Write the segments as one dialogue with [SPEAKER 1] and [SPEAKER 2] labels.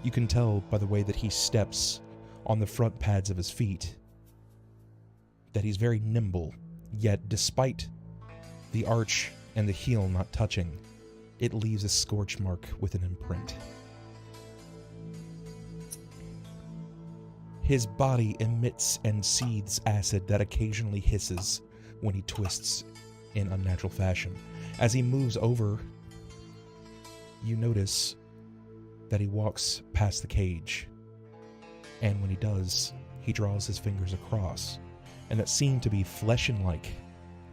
[SPEAKER 1] You can tell by the way that he steps on the front pads of his feet that he's very nimble, yet despite the arch and the heel not touching, it leaves a scorch mark with an imprint. His body emits and seethes acid that occasionally hisses when he twists in unnatural fashion. As he moves over, you notice that he walks past the cage, and when he does, he draws his fingers across, and that seemed to be flesh and like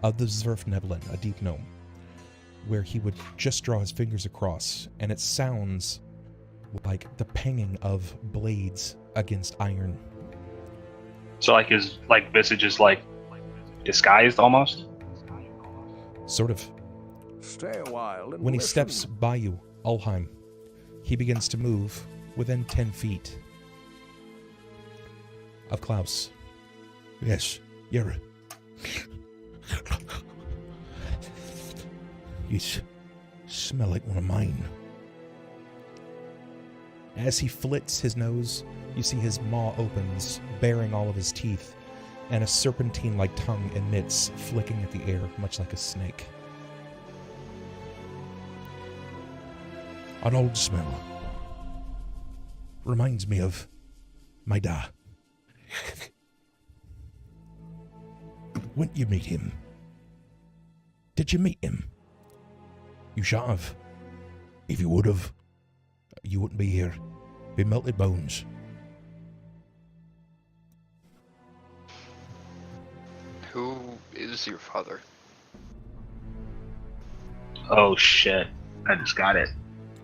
[SPEAKER 1] of the Zwerfnebelin, a deep gnome, where he would just draw his fingers across, and it sounds like the panging of blades against iron.
[SPEAKER 2] So his visage is disguised almost?
[SPEAKER 1] Sort of.
[SPEAKER 3] Stay a while and
[SPEAKER 1] When he
[SPEAKER 3] listen.
[SPEAKER 1] steps by you, Ulhime, he begins to move within 10 feet of Klaus. Yes, you're... You smell like one of mine. As he flits his nose, you see his maw opens, baring all of his teeth, and a serpentine-like tongue emits, flicking at the air, much like a snake. An old smell. Reminds me of my da. When you meet him? Did you meet him? You shan't have. If you would have, you wouldn't be here. Be melted bones.
[SPEAKER 4] Who is your father?
[SPEAKER 2] Oh shit. I just got it.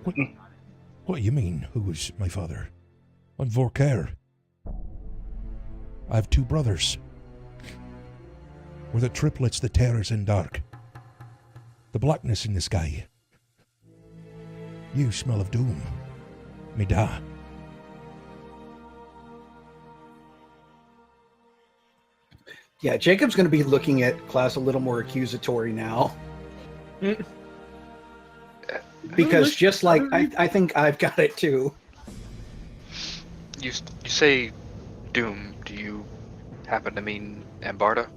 [SPEAKER 1] What do you mean, who is my father? I'm Vorkaer. I have 2 brothers. We're the triplets that tear us in dark. The blackness in the sky. You smell of doom. Me da.
[SPEAKER 5] Yeah, Jacob's going to be looking at Klaus a little more accusatory now. Because just like, I think I've got it too.
[SPEAKER 4] You say doom. Do you happen to mean Ambarda?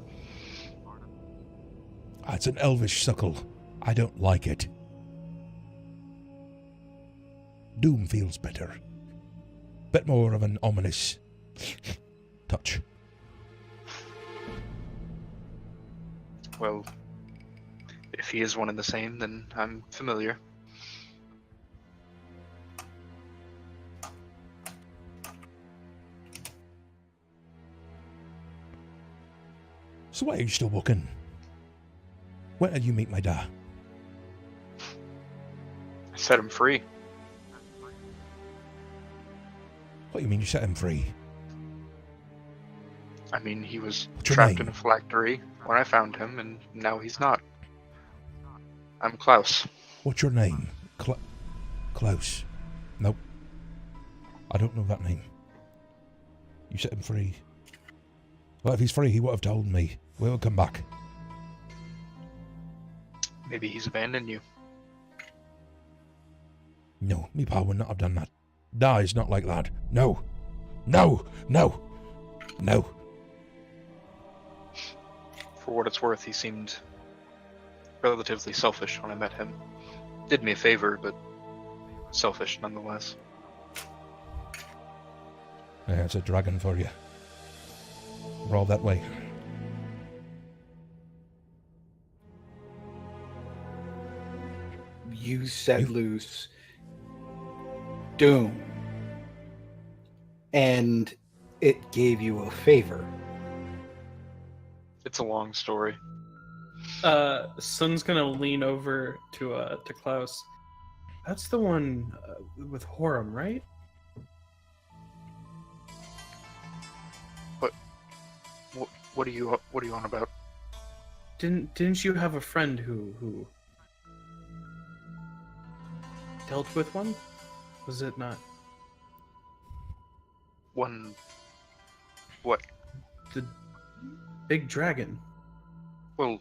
[SPEAKER 1] It's an elvish suckle. I don't like it. Doom feels better. Bit more of an ominous touch.
[SPEAKER 4] Well, if he is one and the same, then I'm familiar.
[SPEAKER 1] So why are you still walking? When did you meet my dad?
[SPEAKER 4] I set him free.
[SPEAKER 1] What do you mean you set him free?
[SPEAKER 4] I mean, he was
[SPEAKER 1] What's your
[SPEAKER 4] trapped
[SPEAKER 1] name?
[SPEAKER 4] in a phylactery when I found him, and now he's not. I'm Klaus.
[SPEAKER 1] What's your name? Klaus. Nope. I don't know that name. You set him free. Well, if he's free, he would have told me. We'll come back.
[SPEAKER 4] Maybe he's abandoned you.
[SPEAKER 1] No, me pa would not have done that. Da is not like that. No. No. No. No.
[SPEAKER 4] For what it's worth, he seemed relatively selfish when I met him. Did me a favor, but selfish nonetheless.
[SPEAKER 1] Yeah, it's a dragon for you. We're all that way.
[SPEAKER 5] You set loose doom, and it gave you a favor.
[SPEAKER 4] It's a long story.
[SPEAKER 6] Sunn's gonna lean over to Klaus. That's the one with Horum, right?
[SPEAKER 4] What are you on about?
[SPEAKER 6] Didn't you have a friend who dealt with one? Was it not?
[SPEAKER 4] One. What?
[SPEAKER 6] The big dragon.
[SPEAKER 4] Well,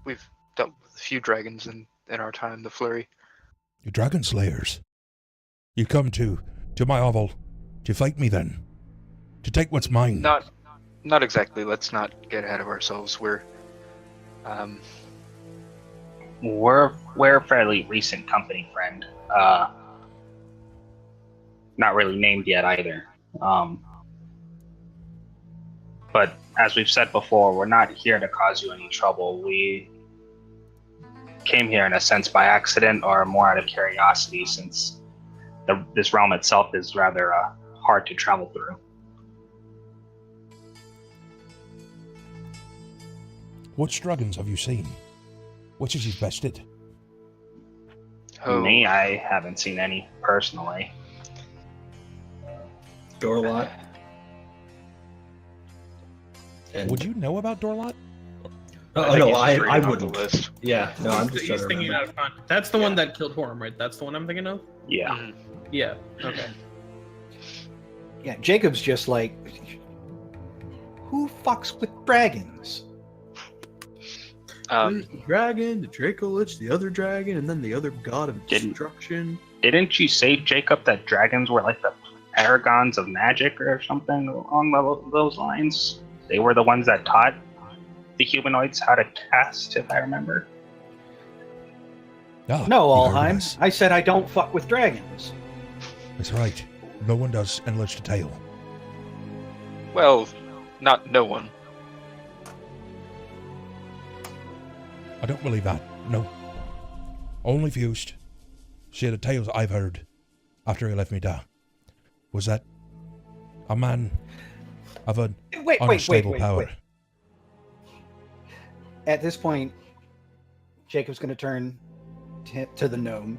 [SPEAKER 4] we've dealt with a few dragons in our time, the Flurry.
[SPEAKER 1] You dragon slayers. You come to To my hovel. To fight me then. To take what's mine.
[SPEAKER 4] Not exactly. Let's not get ahead of ourselves. We're
[SPEAKER 2] a fairly recent company, friend. Not really named yet either. But as we've said before, we're not here to cause you any trouble. We came here in a sense by accident, or more out of curiosity, since this realm itself is rather hard to travel through.
[SPEAKER 1] Which dragons have you seen? Which is you've bested?
[SPEAKER 2] Me, I haven't seen any personally.
[SPEAKER 7] Dorlot. And
[SPEAKER 1] Would you know about Dorlot?
[SPEAKER 7] Oh no, I
[SPEAKER 4] reading off the
[SPEAKER 7] wouldn't.
[SPEAKER 4] list.
[SPEAKER 7] Yeah, no, I'm just
[SPEAKER 6] He's
[SPEAKER 7] trying to
[SPEAKER 6] thinking
[SPEAKER 7] remember.
[SPEAKER 6] out of context. That's the one that killed Horm, right? That's the one I'm thinking of?
[SPEAKER 2] Yeah.
[SPEAKER 4] Mhm.
[SPEAKER 6] Yeah. Okay.
[SPEAKER 5] Yeah, Jacob's just like, who fucks with dragons?
[SPEAKER 6] There's the dragon, the Dracolich, the other dragon, and then the other god of destruction.
[SPEAKER 2] Didn't you say, Jacob, that dragons were like the paragons of magic or something along those lines? They were the ones that taught the humanoids how to cast, if I remember.
[SPEAKER 1] Ah,
[SPEAKER 5] No,
[SPEAKER 1] you heard
[SPEAKER 5] Ulhime.
[SPEAKER 1] us.
[SPEAKER 5] I said I don't fuck with dragons.
[SPEAKER 1] That's right. No one does unless to tail.
[SPEAKER 4] Well, not no one.
[SPEAKER 1] I don't believe that. No. Only Fused. See, the tales I've heard after he left me da was that a man of an unstable power.
[SPEAKER 5] At this point, Jacob's going to turn to the gnome.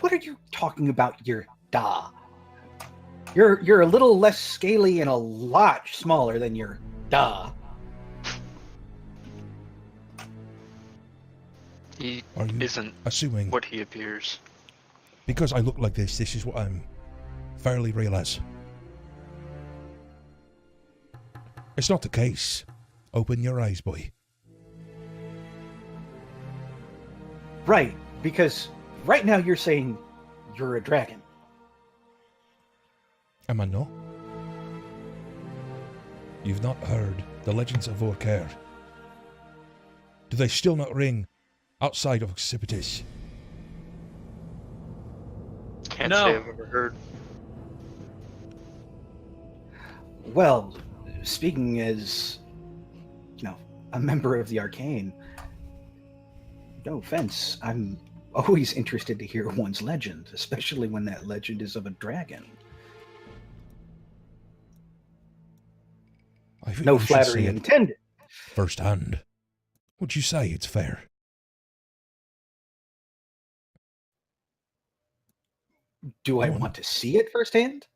[SPEAKER 5] What are you talking about, your da? You're a little less scaly and a lot smaller than your da.
[SPEAKER 4] He
[SPEAKER 1] Are you
[SPEAKER 4] isn't
[SPEAKER 1] assuming
[SPEAKER 4] what he appears.
[SPEAKER 1] because I look like this is what I'm fairly real as? It's not the case. Open your eyes, boy.
[SPEAKER 5] Right, because right now you're saying you're a dragon.
[SPEAKER 1] Am I no? You've not heard the legends of Vorkaer. Do they still not ring outside of Occipitis?
[SPEAKER 4] Can't
[SPEAKER 6] No.
[SPEAKER 4] say I've ever heard.
[SPEAKER 5] Well, speaking as, a member of the Arcane, no offense, I'm always interested to hear one's legend, especially when that legend is of a dragon.
[SPEAKER 1] I think
[SPEAKER 5] No
[SPEAKER 1] you should
[SPEAKER 5] flattery
[SPEAKER 1] see it
[SPEAKER 5] intended.
[SPEAKER 1] firsthand. Would you say it's fair?
[SPEAKER 5] Do I
[SPEAKER 1] Go on.
[SPEAKER 5] want to see it firsthand?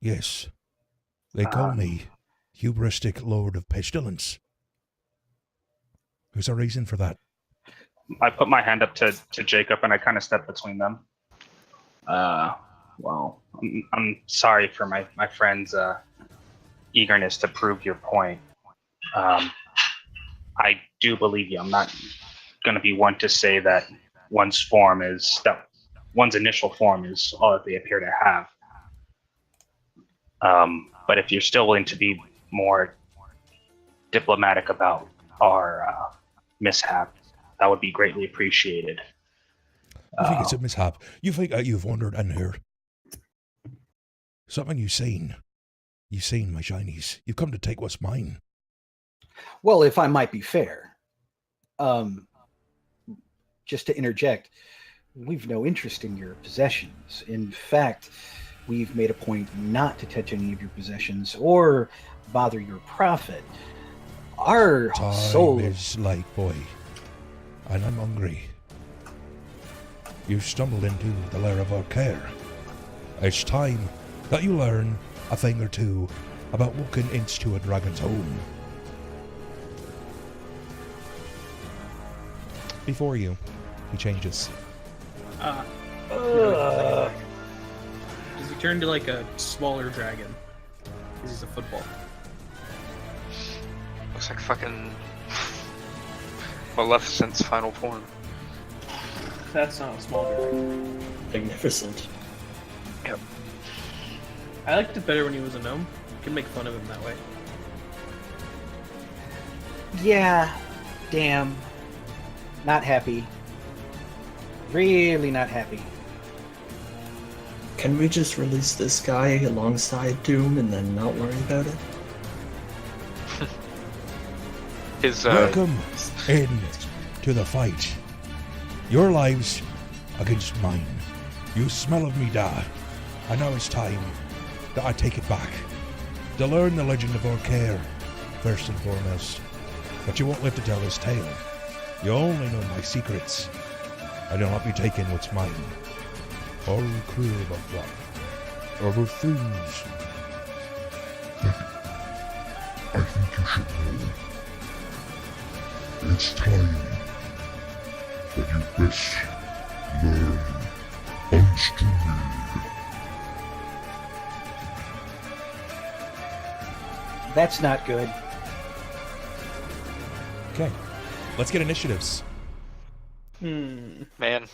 [SPEAKER 1] Yes. They call me hubristic Lord of Pestilence. There's a reason for that.
[SPEAKER 2] I put my hand up to Jacob and I kind of step between them. Well, I'm sorry for my friend's eagerness to prove your point. I do believe you. I'm not going to be one to say that one's initial form is all that they appear to have. But if you're still willing to be more diplomatic about our mishap, that would be greatly appreciated.
[SPEAKER 1] You think it's a mishap? You think you've wandered in here? Something you've seen. You've seen, my shinies. You've come to take what's mine.
[SPEAKER 5] Well, if I might be fair, just to interject, we've no interest in your possessions. In fact, we've made a point not to touch any of your possessions or bother your profit. Our
[SPEAKER 1] Time
[SPEAKER 5] soul
[SPEAKER 1] is light, boy. And I'm hungry. You've stumbled into the lair of our care. It's time that you learn a thing or two about walking into a dragon's home. Before you, he changes.
[SPEAKER 6] Does he turn to like a smaller dragon? Because he's a football.
[SPEAKER 4] Looks like fucking Maleficent's final form.
[SPEAKER 6] That's not a small dragon.
[SPEAKER 7] Magnificent.
[SPEAKER 6] I liked it better when he was a gnome. You can make fun of him that way.
[SPEAKER 5] Yeah, damn. Not happy. Really not happy.
[SPEAKER 7] Can we just release this guy alongside Doom and then not worry about it?
[SPEAKER 4] His
[SPEAKER 1] Welcome in to the fight. Your lives against mine. You smell of me die. I know it's time that I take it back. To learn the legend of Orcaire, first and foremost. But you won't live to tell this tale. You only know my secrets. I will not be taking what's mine. Or crib of what? Or refuse.
[SPEAKER 8] I think you should know. It's time that you best learn unto me.
[SPEAKER 5] That's not good.
[SPEAKER 1] Okay. Let's get initiatives.
[SPEAKER 4] man.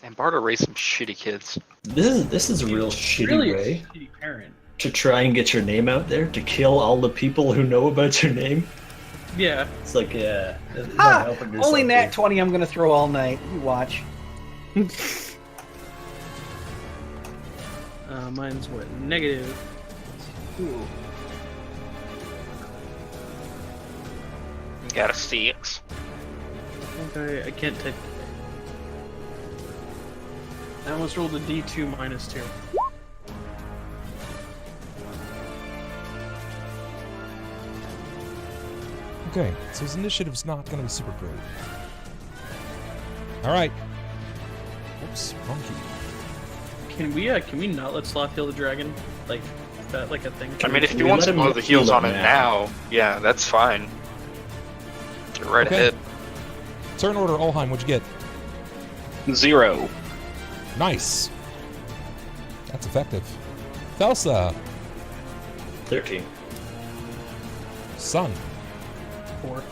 [SPEAKER 4] And Barter raised some shitty kids.
[SPEAKER 7] This is a real shitty
[SPEAKER 6] Really
[SPEAKER 7] way
[SPEAKER 6] a shitty parent.
[SPEAKER 7] to try and get your name out there, to kill all the people who know about your name.
[SPEAKER 6] Yeah.
[SPEAKER 7] It's like, yeah. it's not
[SPEAKER 5] Ah,
[SPEAKER 7] helping yourself
[SPEAKER 5] only
[SPEAKER 7] here.
[SPEAKER 5] nat 20 I'm gonna throw all night. You watch.
[SPEAKER 6] Mine's what? Negative.
[SPEAKER 5] Ooh.
[SPEAKER 4] Got a 6.
[SPEAKER 6] Okay, I can't take. I almost rolled a D2 -2.
[SPEAKER 1] Okay, so his initiative's not going to be super great. All right. Oops, wrong key.
[SPEAKER 6] Can we not let Sloth heal the dragon? Like, is that like a thing?
[SPEAKER 4] I mean, if
[SPEAKER 7] Can
[SPEAKER 4] he
[SPEAKER 7] we
[SPEAKER 4] wants
[SPEAKER 7] let
[SPEAKER 4] to
[SPEAKER 7] him
[SPEAKER 4] blow the heels
[SPEAKER 7] heal
[SPEAKER 4] on
[SPEAKER 7] up
[SPEAKER 4] it
[SPEAKER 7] now?
[SPEAKER 4] now, yeah, that's fine. Get right
[SPEAKER 1] Okay.
[SPEAKER 4] ahead.
[SPEAKER 1] Turn order, Ulhime, what'd you get?
[SPEAKER 2] 0.
[SPEAKER 1] Nice. That's effective. Thelsa.
[SPEAKER 7] 13.
[SPEAKER 1] Sunn.
[SPEAKER 6] 4.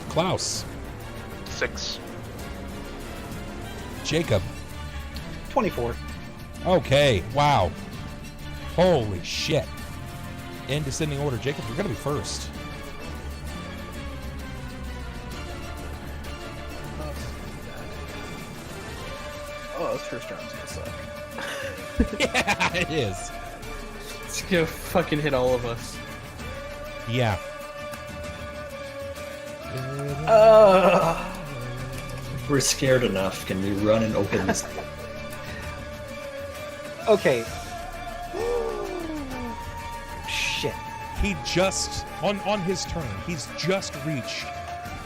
[SPEAKER 1] Klaus.
[SPEAKER 4] 6.
[SPEAKER 1] Jakob.
[SPEAKER 5] 24.
[SPEAKER 1] Okay, wow. Holy shit. In descending order, Jacob, you're gonna be first.
[SPEAKER 6] Oh, this first round's gonna suck.
[SPEAKER 1] Yeah, it is.
[SPEAKER 6] It's gonna fucking hit all of us.
[SPEAKER 1] Yeah.
[SPEAKER 7] We're scared enough. Can we run and open this?
[SPEAKER 5] Okay. Shit.
[SPEAKER 1] He just, on his turn, he's just reached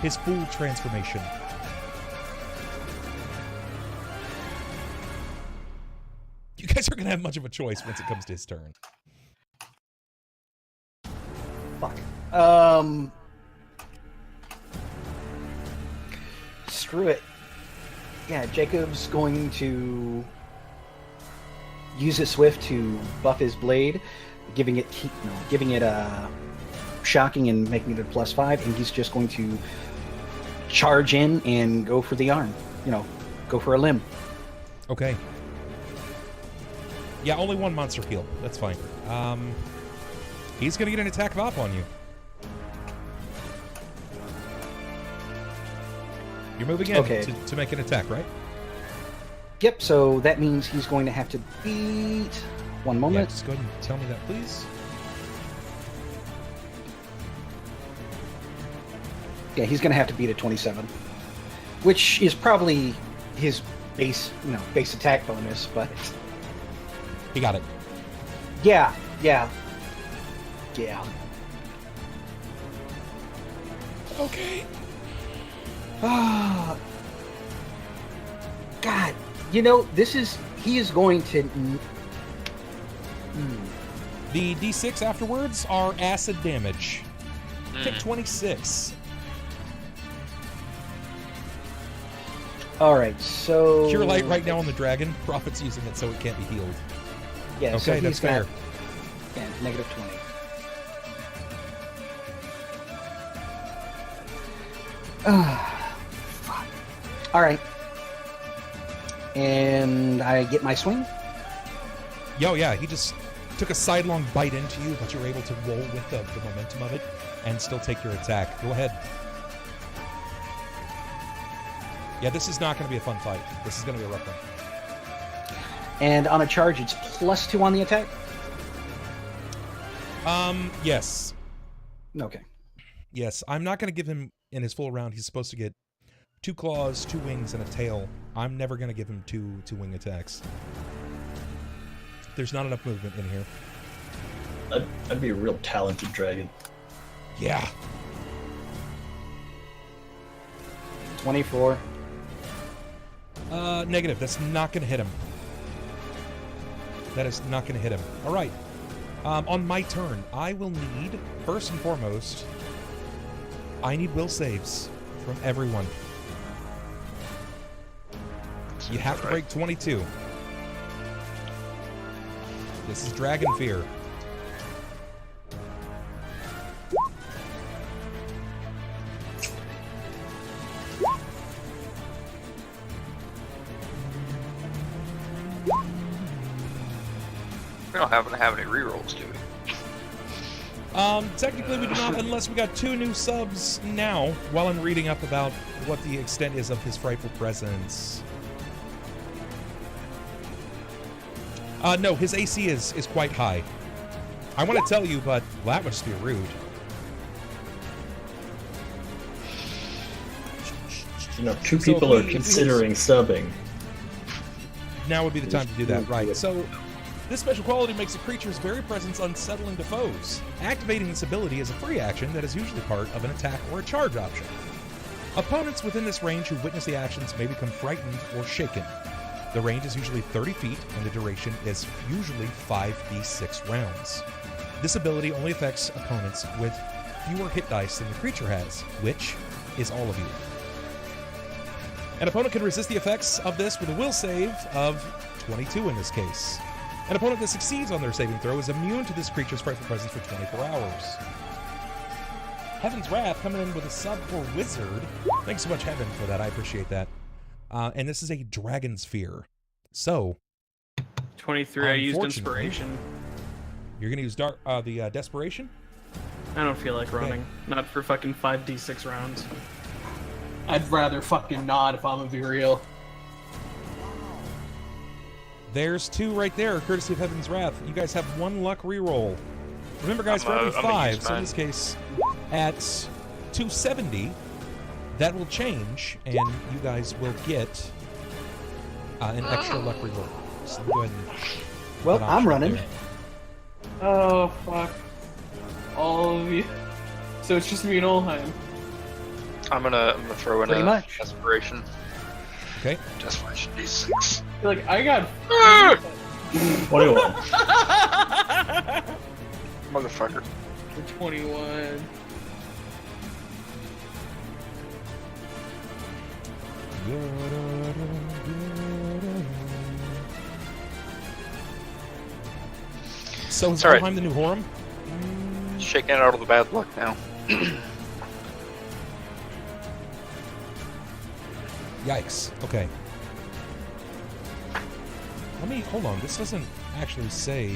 [SPEAKER 1] his full transformation. You guys are gonna have much of a choice once it comes to his turn.
[SPEAKER 5] Fuck. Screw it. Yeah, Jacob's going to use his swift to buff his blade, giving it shocking and making it a +5, and he's just going to charge in and go for the arm. Go for a limb.
[SPEAKER 1] Okay. Yeah, only one monster heal. That's fine. He's gonna get an attack of op on you. You're moving in
[SPEAKER 5] Okay.
[SPEAKER 1] to make an attack, right?
[SPEAKER 5] Yep, so that means he's going to have to beat... One
[SPEAKER 1] Yeah,
[SPEAKER 5] moment.
[SPEAKER 1] just go ahead and tell me that, please.
[SPEAKER 5] Yeah, he's going to have to beat a 27. Which is probably his base attack bonus, but...
[SPEAKER 1] He got it.
[SPEAKER 5] Yeah.
[SPEAKER 1] Okay.
[SPEAKER 5] Ah, God, he is going to...
[SPEAKER 1] The D6 afterwards are acid damage. Take 26.
[SPEAKER 5] All right, so...
[SPEAKER 1] Cure light right now on the dragon. Prophet's using it so it can't be healed.
[SPEAKER 5] Yeah, so
[SPEAKER 1] Okay,
[SPEAKER 5] he's
[SPEAKER 1] that's fair.
[SPEAKER 5] got... Yeah, negative 20. Fuck. All right. And I get my swing.
[SPEAKER 1] Yo, yeah, he just took a sidelong bite into you, but you were able to roll with the momentum of it and still take your attack. Go ahead. Yeah, this is not going to be a fun fight. This is going to be a rough one.
[SPEAKER 5] And on a charge, it's +2 on the attack?
[SPEAKER 1] Yes.
[SPEAKER 5] Okay.
[SPEAKER 1] Yes, I'm not going to give him, in his full round, he's supposed to get 2 claws, 2 wings, and a tail. I'm never going to give him two wing attacks. There's not enough movement in here.
[SPEAKER 7] I'd be a real talented dragon.
[SPEAKER 1] Yeah.
[SPEAKER 5] 24.
[SPEAKER 1] Negative. That's not going to hit him. That is not going to hit him. All right. On my turn, I will need, first and foremost, I need will saves from everyone. You have to break 22. This is Dragon Fear.
[SPEAKER 4] We don't happen to have any rerolls, do we?
[SPEAKER 1] Technically we do not, unless we got 2 new subs now, while I'm reading up about what the extent is of his frightful presence. No, his AC is quite high. I want to tell you, but that would just be rude.
[SPEAKER 7] You know, 2 people are considering subbing.
[SPEAKER 1] Now would be the time to do that, right. So, this special quality makes a creature's very presence unsettling to foes. Activating this ability is a free action that is usually part of an attack or a charge option. Opponents within this range who witness the actions may become frightened or shaken. The range is usually 30 feet, and the duration is usually 5d6 rounds. This ability only affects opponents with fewer hit dice than the creature has, which is all of you. An opponent can resist the effects of this with a will save of 22 in this case. An opponent that succeeds on their saving throw is immune to this creature's frightful presence for 24 hours. Heaven's Wrath coming in with a sub for Wizard. Thanks so much, Heaven, for that. I appreciate that. And this is a Dragon's Fear. So,
[SPEAKER 6] 23, I used Inspiration.
[SPEAKER 1] You're going to use the Desperation?
[SPEAKER 6] I don't feel like running. Not for fucking 5d6 rounds.
[SPEAKER 9] I'd rather fucking not if I'm gonna be real.
[SPEAKER 1] There's 2 right there, courtesy of Heaven's Wrath. You guys have 1 luck reroll. Remember, guys, for every 5, so in this case, at 270, that will change, and you guys will get an extra luck reroll. So go ahead and...
[SPEAKER 5] Well, I'm running.
[SPEAKER 1] There.
[SPEAKER 9] Oh, fuck. All of you. So it's just me and Ulhime.
[SPEAKER 4] I'm gonna throw in
[SPEAKER 5] Pretty
[SPEAKER 4] a
[SPEAKER 5] much.
[SPEAKER 4] Desperation.
[SPEAKER 1] Okay.
[SPEAKER 4] Desperation D6.
[SPEAKER 9] Like, I got...
[SPEAKER 7] 21.
[SPEAKER 4] Motherfucker.
[SPEAKER 9] For 21.
[SPEAKER 1] So is
[SPEAKER 4] Sorry.
[SPEAKER 1] Ulhime the new Horum?
[SPEAKER 4] Shaking it out of the bad luck now.
[SPEAKER 1] Yikes. Okay. Let me... Hold on. This doesn't actually say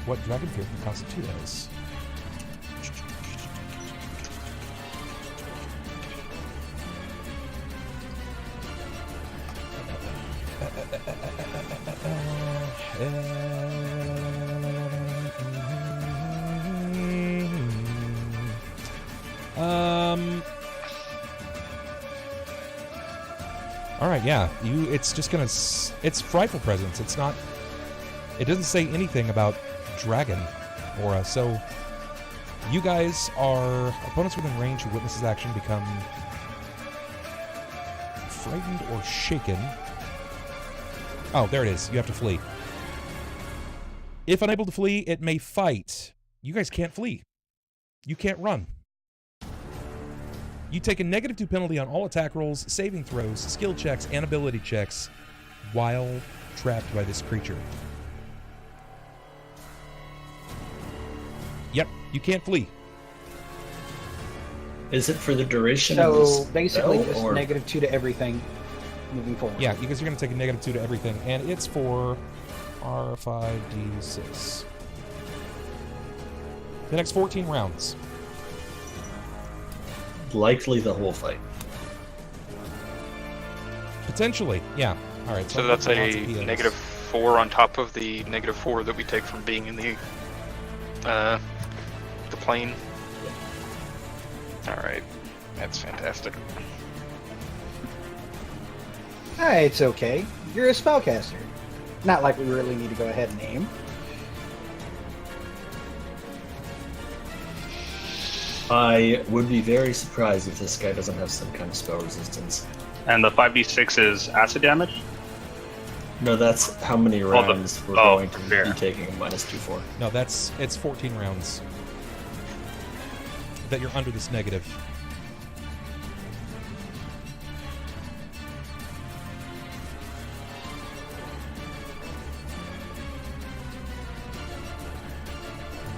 [SPEAKER 1] what Dragon Fear can constitute as. All right, yeah. It's just gonna. It's frightful presence. It's not. It doesn't say anything about dragon, aura. So, you guys are opponents within range who witness this action become frightened or shaken. Oh, there it is. You have to flee. If unable to flee, it may fight. You guys can't flee. You can't run. You take a -2 penalty on all attack rolls, saving throws, skill checks, and ability checks while trapped by this creature. Yep, you can't flee.
[SPEAKER 7] Is it for the duration of this
[SPEAKER 5] So basically
[SPEAKER 7] spell,
[SPEAKER 5] just
[SPEAKER 7] or...
[SPEAKER 5] -2 to everything. moving forward.
[SPEAKER 1] Yeah, because you're going to take a -2 to everything, and it's for R5D6. The next 14 rounds.
[SPEAKER 7] Likely the whole fight.
[SPEAKER 1] Potentially, yeah. All right.
[SPEAKER 4] So that's a
[SPEAKER 1] -4
[SPEAKER 4] -4 on top of the -4 that we take from being in the plane. All right, that's fantastic.
[SPEAKER 5] It's okay. You're a spellcaster. Not like we really need to go ahead and aim.
[SPEAKER 7] I would be very surprised if this guy doesn't have some kind of spell resistance.
[SPEAKER 2] And the 5d6 is acid damage?
[SPEAKER 7] No, that's how many rounds we're going to be taking a -2/4.
[SPEAKER 1] No, it's 14 rounds that you're under this negative.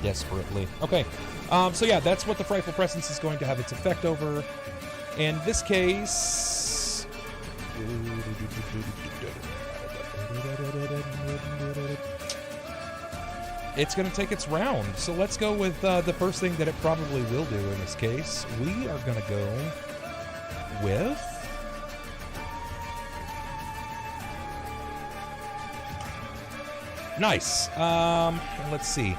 [SPEAKER 1] Desperately. Okay. So yeah, that's what the Frightful Presence is going to have its effect over. In this case... It's going to take its round. So let's go with the first thing that it probably will do in this case. We are going to go with... Nice. Let's see.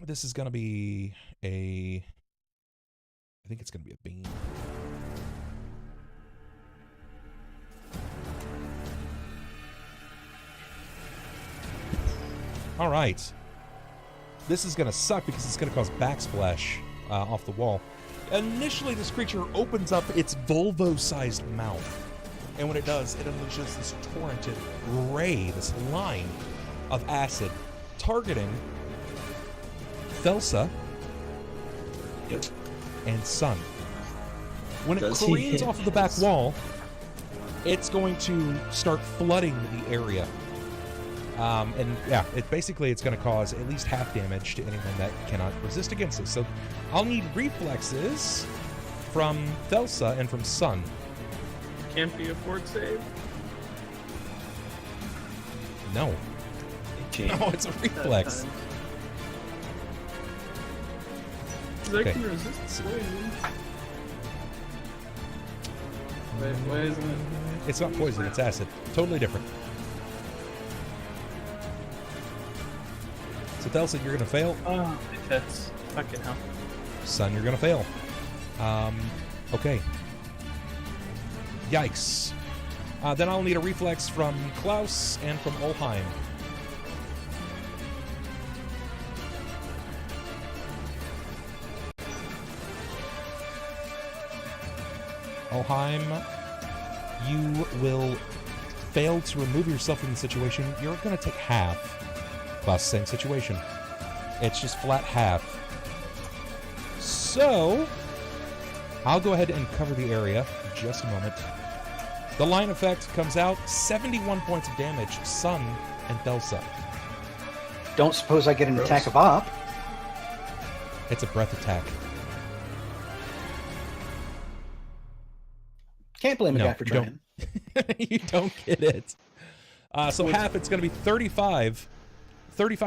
[SPEAKER 1] This is going to be a... I think it's going to be a beam. All right. This is going to suck because it's going to cause backsplash off the wall. Initially, this creature opens up its Volvo-sized mouth. And when it does, it unleashes this torrented ray, this line of acid, targeting Thelsa and Sunn. When it careens off of the back wall, it's going to start flooding the area. And yeah, it's going to cause at least half damage to anyone that cannot resist against this. So I'll need reflexes from Thelsa and from Sunn.
[SPEAKER 6] Can't be a fort save?
[SPEAKER 1] No. No, it's a reflex.
[SPEAKER 6] I can resist poison. Wait, why isn't it?
[SPEAKER 1] It's not poison, it's acid. Totally different. So Thelsa, you're gonna fail.
[SPEAKER 6] Oh, that's fucking hell.
[SPEAKER 1] Sunn, you're gonna fail. Okay. Yikes. Then I'll need a reflex from Klaus and from Ulhime. Ulhime, you will fail to remove yourself from the situation. You're going to take half. Klaus, same situation. It's just flat half. So, I'll go ahead and cover the area in just a moment. The line effect comes out, 71 points of damage, Sunn and Thelsa.
[SPEAKER 5] Don't suppose I get an attack of op?
[SPEAKER 1] It's a breath attack.
[SPEAKER 5] Can't blame a guy for trying.
[SPEAKER 1] You don't get it. So half, it's going to be 35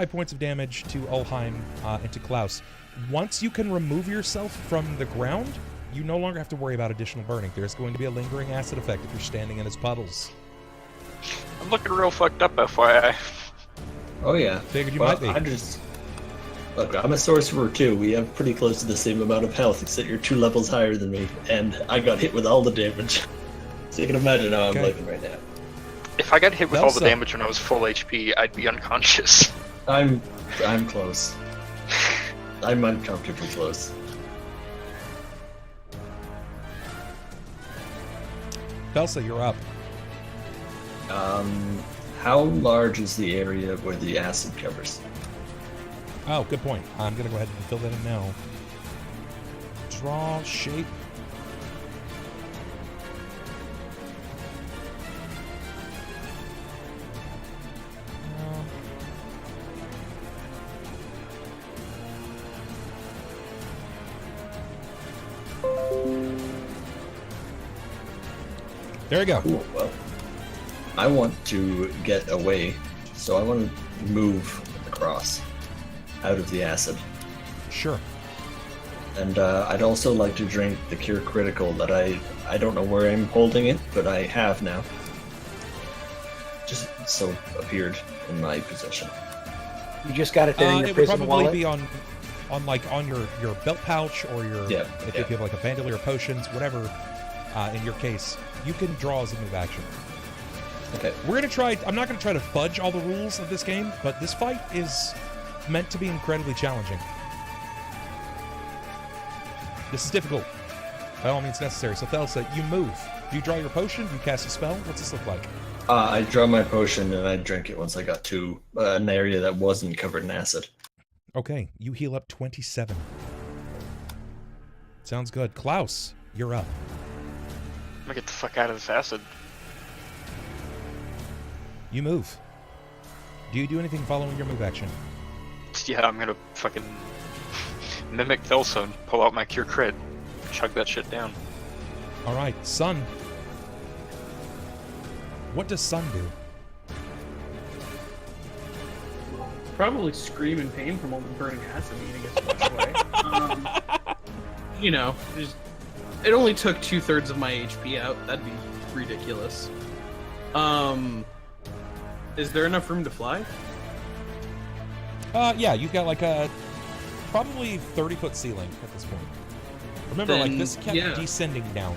[SPEAKER 1] points of damage to Ulhime and to Klaus. Once you can remove yourself from the ground, you no longer have to worry about additional burning. There's going to be a lingering acid effect if you're standing in his puddles.
[SPEAKER 4] I'm looking real fucked up, FYI.
[SPEAKER 7] Oh yeah.
[SPEAKER 1] Figured you might be.
[SPEAKER 7] Look, I'm a sorcerer too. We have pretty close to the same amount of health, except you're 2 levels higher than me, and I got hit with all the damage. So you can imagine how I'm looking right now.
[SPEAKER 4] If I got hit with all the damage when I was full HP, I'd be unconscious.
[SPEAKER 7] I'm close. I'm uncomfortably close.
[SPEAKER 1] Thelsa, you're up.
[SPEAKER 7] How large is the area where the acid covers?
[SPEAKER 1] Oh, good point. I'm going to go ahead and fill that in now. Draw shape. There you go.
[SPEAKER 7] Cool. Well, I want to get away, so I want to move across out of the acid.
[SPEAKER 1] Sure.
[SPEAKER 7] And I'd also like to drink the Cure Critical that I don't know where I'm holding it, but I have now. Just so appeared in my possession.
[SPEAKER 5] You just got it there in your
[SPEAKER 1] it would
[SPEAKER 5] prison
[SPEAKER 1] probably
[SPEAKER 5] wallet?
[SPEAKER 1] be on your belt pouch or your if you have like a bandolier potions, whatever. In your case, you can draw as a move action.
[SPEAKER 7] Okay.
[SPEAKER 1] We're gonna try. I'm not gonna try to fudge all the rules of this game, but this fight is meant to be incredibly challenging. This is difficult. By all means necessary. So Thelsa, you move. Do you draw your potion? Do you cast a spell? What's this look like?
[SPEAKER 7] I draw my potion and I drink it once I got to an area that wasn't covered in acid.
[SPEAKER 1] Okay, you heal up 27. Sounds good. Klaus, you're up.
[SPEAKER 4] I'm gonna get the fuck out of this acid.
[SPEAKER 1] You move. Do you do anything following your move action?
[SPEAKER 4] Yeah, I'm gonna fucking mimic Thelsa and pull out my Cure Crit. Chug that shit down.
[SPEAKER 1] Alright, Sunn. What does Sunn do?
[SPEAKER 6] Probably scream in pain from all the burning acid eating us so much away. You know, it only took 2/3 of my HP out. That'd be ridiculous. Is there enough room to fly?
[SPEAKER 1] Yeah, you've got like a probably 30-foot ceiling at this point. Remember, like, this kept descending down.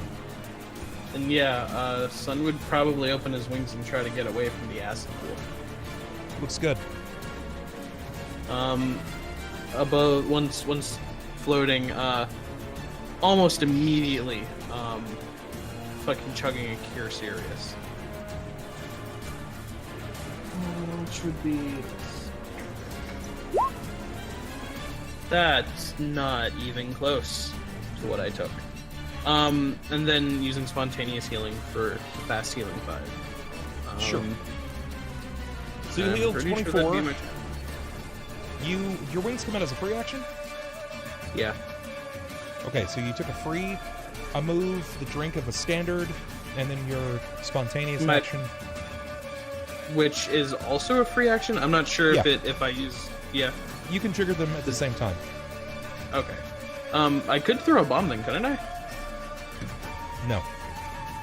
[SPEAKER 6] And yeah, Sunn would probably open his wings and try to get away from the acid pool.
[SPEAKER 1] Looks good.
[SPEAKER 6] Above once floating, almost immediately, fucking chugging a Cure Serious. Which would be... That's not even close to what I took. And then using spontaneous healing for the fast healing 5.
[SPEAKER 1] Sure. So you heal 24. Sure your wings come out as a free action?
[SPEAKER 6] Yeah.
[SPEAKER 1] Okay, so you took a move, the drink of a standard, and then your spontaneous action.
[SPEAKER 6] Which is also a free action? I'm not sure if I use... Yeah.
[SPEAKER 1] You can trigger them at the same time.
[SPEAKER 6] Okay. I could throw a bomb then, couldn't I?
[SPEAKER 1] No.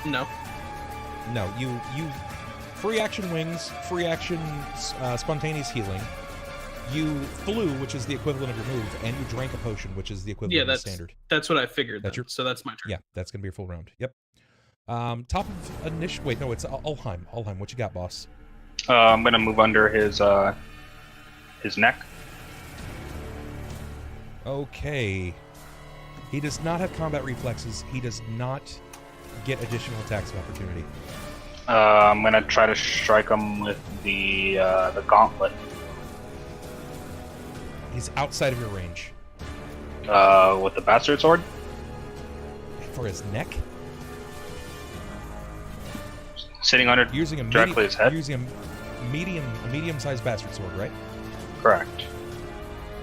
[SPEAKER 6] No.
[SPEAKER 1] No, you free action wings, free action spontaneous healing. You flew, which is the equivalent of your move, and you drank a potion, which is the equivalent of the standard.
[SPEAKER 6] That's what I figured. So that's my turn.
[SPEAKER 1] Yeah, that's gonna be your full round. Yep. Top of initial. Wait, no, it's Ulhime. Ulhime, what you got, boss?
[SPEAKER 2] I'm gonna move under his neck.
[SPEAKER 1] Okay. He does not have combat reflexes. He does not get additional attacks of opportunity.
[SPEAKER 2] I'm gonna try to strike him with the gauntlet.
[SPEAKER 1] He's outside of your range.
[SPEAKER 2] With the bastard sword?
[SPEAKER 1] For his neck?
[SPEAKER 2] Sitting under directly his head?
[SPEAKER 1] You're using a medium-sized bastard sword, right?
[SPEAKER 2] Correct.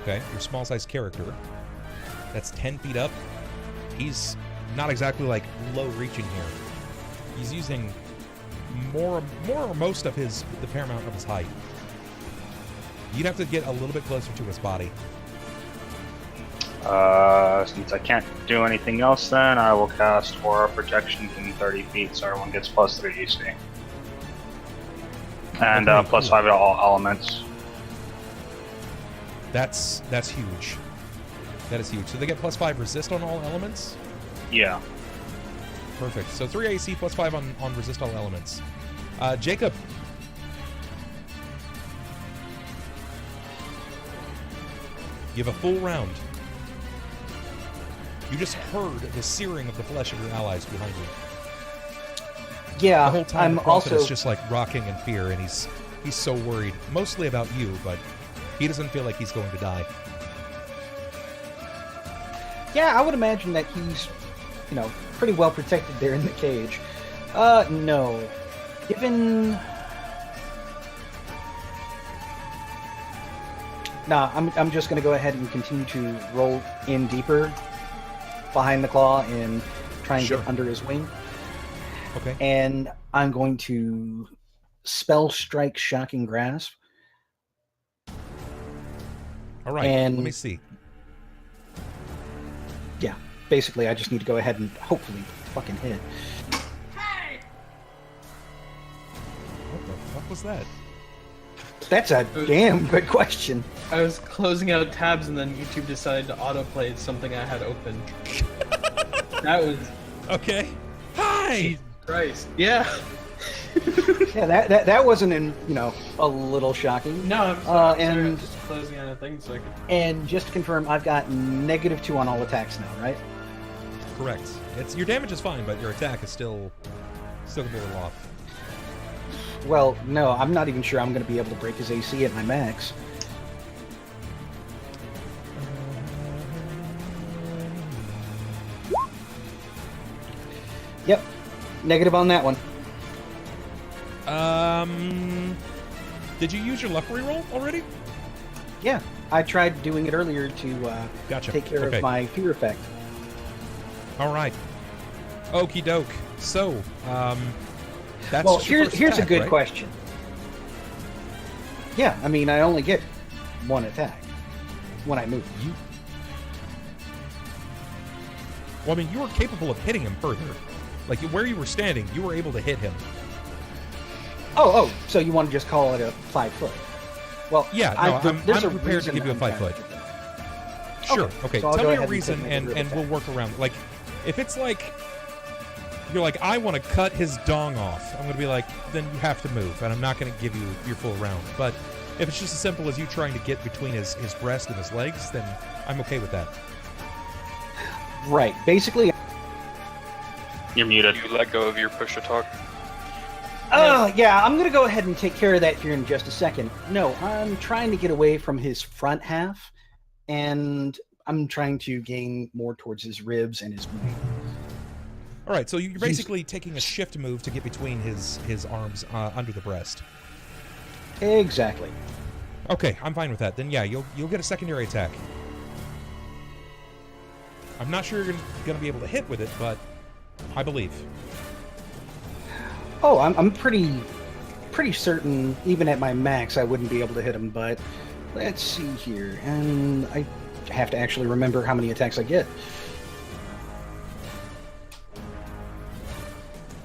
[SPEAKER 1] Okay, your small-sized character. That's 10 feet up. He's not exactly, like, low-reaching here. He's using more or most of the paramount of his height. You'd have to get a little bit closer to his body.
[SPEAKER 2] Since I can't do anything else, then I will cast Aura Protection from 30 feet, so everyone gets +3 DC. And +5 at all elements.
[SPEAKER 1] That's huge. That is huge. So they get +5 resist on all elements?
[SPEAKER 2] Yeah.
[SPEAKER 1] Perfect. So 3 AC +5 on resist all elements. Jakob. You have a full round. You just heard the searing of the flesh of your allies behind you.
[SPEAKER 5] Yeah,
[SPEAKER 1] the whole time
[SPEAKER 5] I'm
[SPEAKER 1] the prophet
[SPEAKER 5] also
[SPEAKER 1] is just like rocking in fear, and he's so worried, mostly about you, but he doesn't feel like he's going to die.
[SPEAKER 5] Yeah, I would imagine that he's, pretty well protected there in the cage. No. Given... Nah, I'm just going to go ahead and continue to roll in deeper behind the claw and try and get under his wing.
[SPEAKER 1] Okay.
[SPEAKER 5] And I'm going to spell strike Shocking Grasp.
[SPEAKER 1] All right.
[SPEAKER 5] And
[SPEAKER 1] let me see.
[SPEAKER 5] Yeah, basically, I just need to go ahead and hopefully fucking hit.
[SPEAKER 1] What the fuck was that?
[SPEAKER 5] That's a damn good question.
[SPEAKER 6] I was closing out tabs and then YouTube decided to autoplay something I had open. That was
[SPEAKER 1] Okay. Hi.
[SPEAKER 6] Jesus Christ. Yeah.
[SPEAKER 5] Yeah, that wasn't a little shocking.
[SPEAKER 6] No, I'm sorry.
[SPEAKER 5] and
[SPEAKER 6] I'm just closing out a thing so I could.
[SPEAKER 5] And just to confirm, I've got -2 on all attacks now, right?
[SPEAKER 1] Correct. Your damage is fine, but your attack is still gonna be a little off.
[SPEAKER 5] Well, no, I'm not even sure I'm going to be able to break his AC at my max. Yep, negative on that one.
[SPEAKER 1] Did you use your luck reroll already?
[SPEAKER 5] Yeah, I tried doing it earlier to
[SPEAKER 1] Gotcha.
[SPEAKER 5] take care
[SPEAKER 1] Okay.
[SPEAKER 5] of my fear effect.
[SPEAKER 1] All right. Okie doke. So, that's
[SPEAKER 5] Well,
[SPEAKER 1] just your
[SPEAKER 5] here's
[SPEAKER 1] first
[SPEAKER 5] a
[SPEAKER 1] attack,
[SPEAKER 5] good
[SPEAKER 1] right?
[SPEAKER 5] question. Yeah, I mean, I only get one attack when I move.
[SPEAKER 1] Well, I mean, you were capable of hitting him further. Like, where you were standing, you were able to hit him.
[SPEAKER 5] Oh, so you want to just call it a 5 foot? Well,
[SPEAKER 1] Yeah, no,
[SPEAKER 5] there's
[SPEAKER 1] I'm
[SPEAKER 5] a
[SPEAKER 1] prepared to
[SPEAKER 5] reason
[SPEAKER 1] give you a
[SPEAKER 5] I'm
[SPEAKER 1] 5
[SPEAKER 5] trying
[SPEAKER 1] foot.
[SPEAKER 5] to get that.
[SPEAKER 1] Sure. Okay.
[SPEAKER 5] so I'll
[SPEAKER 1] Tell
[SPEAKER 5] go
[SPEAKER 1] me
[SPEAKER 5] ahead
[SPEAKER 1] a reason,
[SPEAKER 5] take
[SPEAKER 1] and
[SPEAKER 5] negative
[SPEAKER 1] we'll
[SPEAKER 5] attack.
[SPEAKER 1] work around. Like, if it's like you're like, I want to cut his dong off, I'm gonna be like, then you have to move, and I'm not gonna give you your full round. But if it's just as simple as you trying to get between his breast and his legs, then I'm okay with that.
[SPEAKER 5] Right. Basically,
[SPEAKER 2] You're muted.
[SPEAKER 4] You let go of your push to talk.
[SPEAKER 5] yeah, I'm going to go ahead and take care of that here in just a second. No, I'm trying to get away from his front half, and I'm trying to gain more towards his ribs and his wing.
[SPEAKER 1] All right, so you're basically taking a shift move to get between his arms under the breast.
[SPEAKER 5] Exactly.
[SPEAKER 1] Okay, I'm fine with that. Then yeah, you'll get a secondary attack. I'm not sure you're gonna be able to hit with it, but I believe.
[SPEAKER 5] Oh, I'm pretty certain, even at my max, I wouldn't be able to hit him, but let's see here. And I have to actually remember how many attacks I get.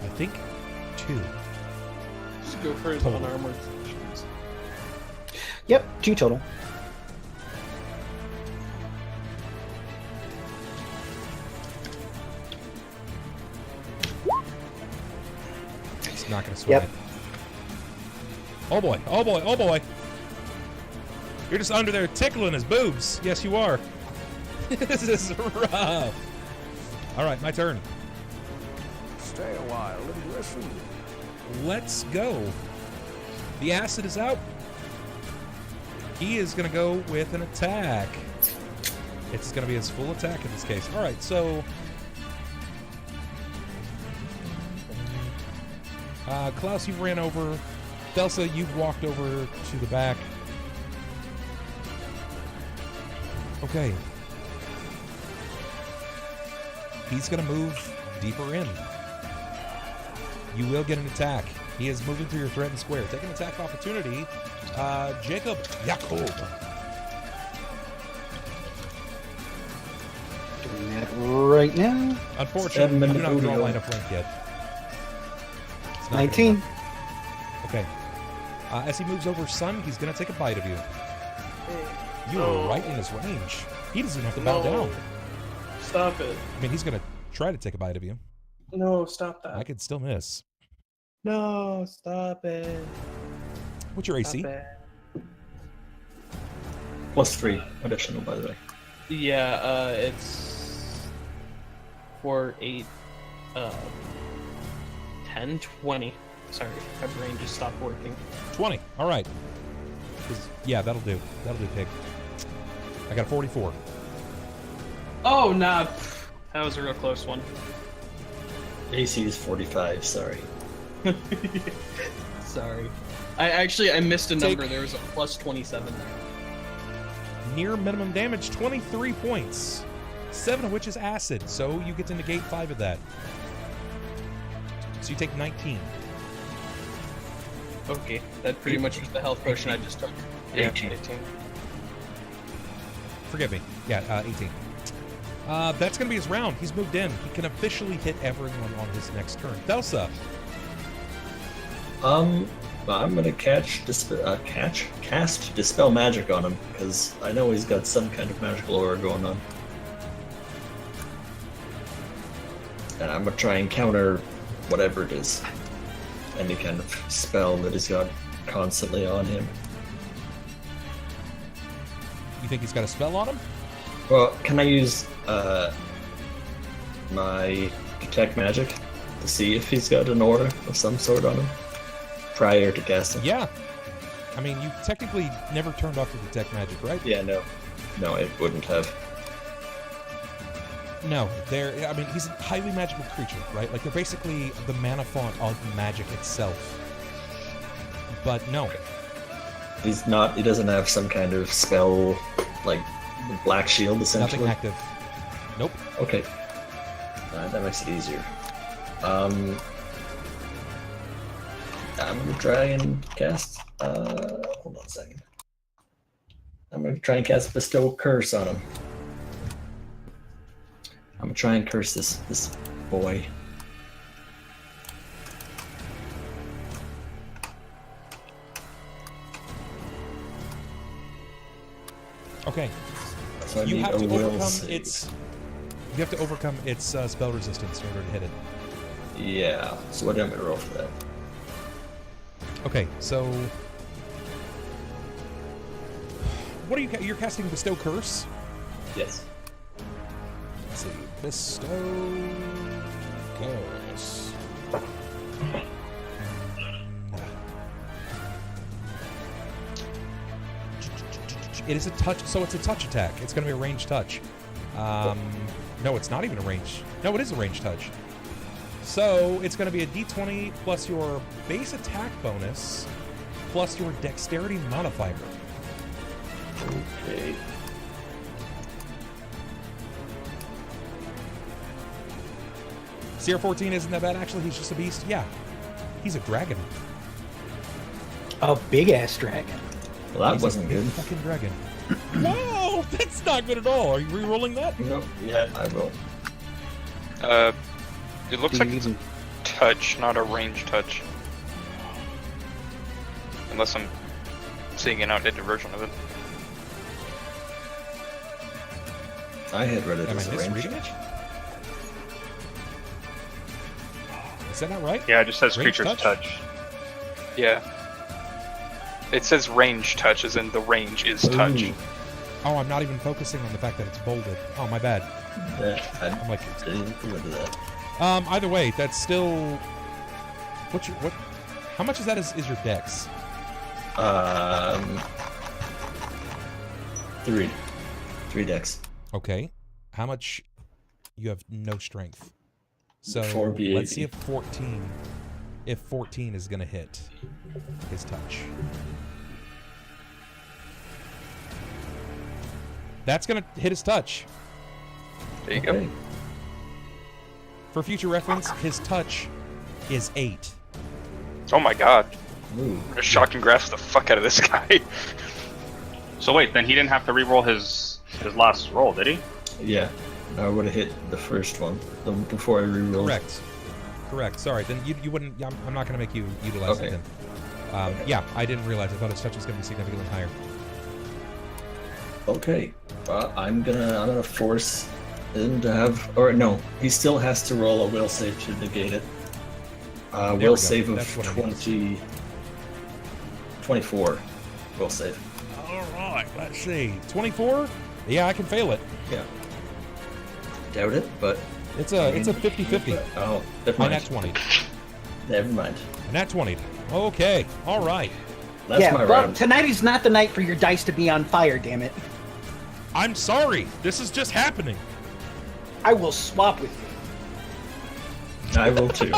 [SPEAKER 1] I think 2.
[SPEAKER 6] Just go for his
[SPEAKER 1] Total.
[SPEAKER 6] unarmored sections.
[SPEAKER 5] Yep, 2 total.
[SPEAKER 1] It's not gonna swing
[SPEAKER 5] Yep.
[SPEAKER 1] it. Oh boy! Oh boy! Oh boy! You're just under there tickling his boobs. Yes, you are. This is rough. All right, my turn.
[SPEAKER 3] Stay a while and listen.
[SPEAKER 1] Let's go. The acid is out. He is going to go with an attack. It's going to be his full attack in this case. All right, so... Klaus, you've ran over. Thelsa, you've walked over to the back. Okay. He's going to move deeper in. You will get an attack. He is moving through your threatened square. Take an attack opportunity. Jakob.
[SPEAKER 5] Doing that right now.
[SPEAKER 1] Unfortunately, I do not draw a lineup link yet. It's not
[SPEAKER 5] 19.
[SPEAKER 1] gonna work. Okay. As he moves over Sunn, he's going to take a bite of you. You are right in his range. He doesn't even have to bow down.
[SPEAKER 6] Stop it.
[SPEAKER 1] I mean, he's going to try to take a bite of you.
[SPEAKER 6] No, stop that.
[SPEAKER 1] I could still miss.
[SPEAKER 6] No, stop it.
[SPEAKER 1] What's your AC?
[SPEAKER 6] Stop it.
[SPEAKER 7] +3 additional, by the way.
[SPEAKER 6] Yeah, it's 4, 8, 10, 20. Sorry, my brain just stopped working.
[SPEAKER 1] 20. All right. Yeah, that'll do. That'll do, pig. I got a 44.
[SPEAKER 6] Oh, nah. That was a real close one.
[SPEAKER 7] AC is 45, sorry.
[SPEAKER 6] Sorry. I missed a number. There was a plus 27 there.
[SPEAKER 1] Near minimum damage, 23 points. 7 of which is acid, so you get to negate 5 of that. So you take 19.
[SPEAKER 6] Okay, that pretty much was the health potion I just took.
[SPEAKER 4] Yeah,
[SPEAKER 7] 18.
[SPEAKER 4] 18.
[SPEAKER 1] Forgive me. Yeah, 18. That's going to be his round. He's moved in. He can officially hit everyone on his next turn. Thelsa.
[SPEAKER 7] I'm gonna cast Dispel Magic on him, because I know he's got some kind of magical aura going on. And I'm gonna try and counter whatever it is. Any kind of spell that he's got constantly on him.
[SPEAKER 1] You think he's got a spell on him?
[SPEAKER 7] Well, can I use my Detect Magic to see if he's got an aura of some sort on him prior to casting?
[SPEAKER 1] Yeah. I mean, you technically never turned off your Detect Magic, right?
[SPEAKER 7] Yeah, no. No, it wouldn't have.
[SPEAKER 1] No, I mean, he's a highly magical creature, right? Like, they're basically the mana font of magic itself. But no.
[SPEAKER 7] He doesn't have some kind of spell, like Black Shield, essentially?
[SPEAKER 1] Nothing active. Nope.
[SPEAKER 7] Okay. That makes it easier. I'm gonna try and cast, hold on a second. I'm gonna try and cast Bestow Curse on him. I'm gonna try and curse this boy.
[SPEAKER 1] Okay.
[SPEAKER 7] So I
[SPEAKER 1] You
[SPEAKER 7] need
[SPEAKER 1] have
[SPEAKER 7] a
[SPEAKER 1] to
[SPEAKER 7] will
[SPEAKER 1] overcome
[SPEAKER 7] save.
[SPEAKER 1] its spell resistance in order to hit it.
[SPEAKER 7] Yeah. So what am I gonna roll for that?
[SPEAKER 1] Okay, so what are you're casting Bestow Curse?
[SPEAKER 7] Yes.
[SPEAKER 1] Let's see. Bestow Curse. It is a touch, so it's a touch attack. It's going to be a ranged touch. No, it's not even a range. No, it is a ranged touch. So it's going to be a d20 plus your base attack bonus plus your dexterity modifier.
[SPEAKER 7] Okay.
[SPEAKER 1] CR14 isn't that bad, actually. He's just a beast. Yeah. He's a dragon.
[SPEAKER 5] A big ass dragon.
[SPEAKER 7] Well, that
[SPEAKER 1] He's
[SPEAKER 7] wasn't
[SPEAKER 1] a big
[SPEAKER 7] good.
[SPEAKER 1] fucking dragon. No, that's not good at all. Are you re-rolling that?
[SPEAKER 7] No. Yeah, I will.
[SPEAKER 4] It looks like it's a touch, not a range touch. Unless I'm seeing an outdated version of it.
[SPEAKER 7] I had read it
[SPEAKER 1] Am I
[SPEAKER 7] as a range.
[SPEAKER 1] misreading it? Is that not right?
[SPEAKER 2] Yeah, it just says
[SPEAKER 1] Range
[SPEAKER 2] creature's touch.
[SPEAKER 4] Yeah. It says range touch, as in the range is touch.
[SPEAKER 7] Ooh.
[SPEAKER 1] Oh, I'm not even focusing on the fact that it's bolded. Oh, my bad.
[SPEAKER 7] Yeah,
[SPEAKER 1] I'm like,
[SPEAKER 7] I didn't go into that.
[SPEAKER 1] either way, that's still. How much is that? Is your dex?
[SPEAKER 7] 3 decks.
[SPEAKER 1] Okay. How much? You have no strength. So
[SPEAKER 7] 4B80.
[SPEAKER 1] let's see if 14. If 14 is gonna hit his touch. That's gonna hit his touch.
[SPEAKER 4] There you
[SPEAKER 7] Okay.
[SPEAKER 4] go.
[SPEAKER 1] For future reference, his touch is 8.
[SPEAKER 4] Oh my god.
[SPEAKER 7] Ooh.
[SPEAKER 4] I'm gonna shock and grasp the fuck out of this guy.
[SPEAKER 2] So wait, then he didn't have to re-roll his last roll, did he?
[SPEAKER 7] Yeah, I would have hit the first one before I rerolled.
[SPEAKER 1] Correct. Sorry, then you wouldn't. I'm not going to make you utilize
[SPEAKER 7] Okay.
[SPEAKER 1] it then. Yeah, I didn't realize. I thought his touch was going to be significantly higher.
[SPEAKER 7] Okay, I'm gonna force him to have, or no, he still has to roll a will save to negate it.
[SPEAKER 1] we
[SPEAKER 7] Will
[SPEAKER 1] go.
[SPEAKER 7] save of
[SPEAKER 1] That's what I need.
[SPEAKER 7] 24. Will save.
[SPEAKER 1] All right, let's see. 24. Yeah, I can fail it.
[SPEAKER 7] Yeah. Doubt it, but
[SPEAKER 1] It's a 50-50.
[SPEAKER 7] oh, never
[SPEAKER 1] My
[SPEAKER 7] mind.
[SPEAKER 1] nat 20.
[SPEAKER 7] Never mind.
[SPEAKER 1] Nat 20. Okay. All right.
[SPEAKER 7] That's
[SPEAKER 5] yeah,
[SPEAKER 7] my
[SPEAKER 5] but
[SPEAKER 7] round.
[SPEAKER 5] tonight is not the night for your dice to be on fire, damn it.
[SPEAKER 1] I'm sorry. This is just happening.
[SPEAKER 5] I will swap with you.
[SPEAKER 7] I will too.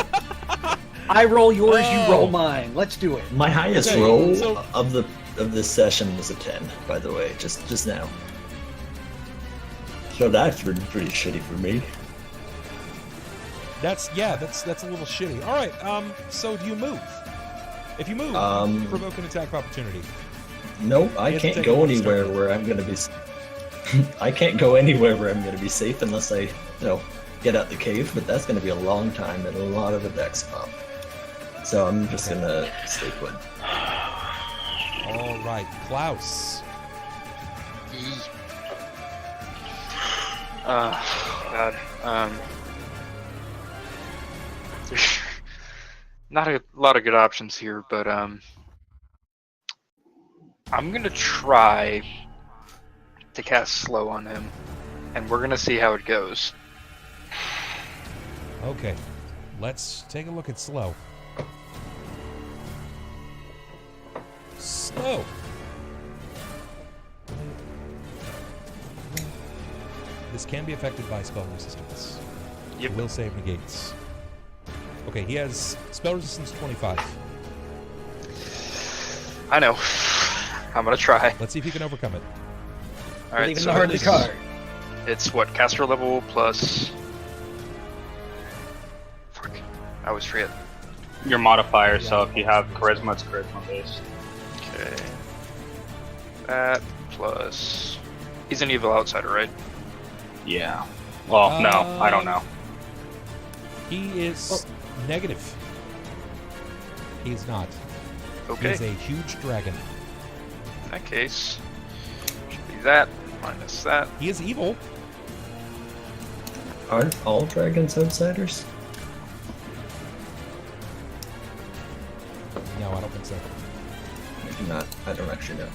[SPEAKER 5] I roll yours,
[SPEAKER 1] Oh.
[SPEAKER 5] you roll mine. Let's do it.
[SPEAKER 7] My highest
[SPEAKER 1] Okay,
[SPEAKER 7] roll
[SPEAKER 1] so-
[SPEAKER 7] of this session was a 10, by the way, just now. So that's pretty shitty for me.
[SPEAKER 1] That's a little shitty. All right. So do you move? If you move, you provoke an attack of opportunity.
[SPEAKER 7] Nope, I can't go anywhere where I'm gonna be. I can't go anywhere where I'm gonna be safe unless I, get out the cave. But that's gonna be a long time and a lot of attacks pop. So I'm just gonna stay put.
[SPEAKER 1] All right, Klaus.
[SPEAKER 4] God. There's not a lot of good options here, but I'm gonna try to cast slow on him, and we're gonna see how it goes.
[SPEAKER 1] Okay, let's take a look at slow. Slow. This can be affected by spell resistance.
[SPEAKER 4] Yep.
[SPEAKER 1] Will save negates. Okay, he has spell resistance 25.
[SPEAKER 4] I know. I'm gonna try.
[SPEAKER 1] Let's see if he can overcome it.
[SPEAKER 4] All right,
[SPEAKER 5] Even
[SPEAKER 4] so
[SPEAKER 5] the hardest card.
[SPEAKER 4] it's what, caster level plus. Fuck, I always forget.
[SPEAKER 2] Your modifier, so if you have charisma, it's charisma based.
[SPEAKER 4] Okay. That plus. He's an evil outsider, right?
[SPEAKER 2] Yeah. Well, no, I don't know.
[SPEAKER 1] He is negative. He's not.
[SPEAKER 4] Okay.
[SPEAKER 1] He's a huge dragon.
[SPEAKER 4] In that case, should be that minus that.
[SPEAKER 1] He is evil.
[SPEAKER 7] Aren't all dragons outsiders?
[SPEAKER 1] No, I don't think so.
[SPEAKER 7] Maybe not. I don't actually know.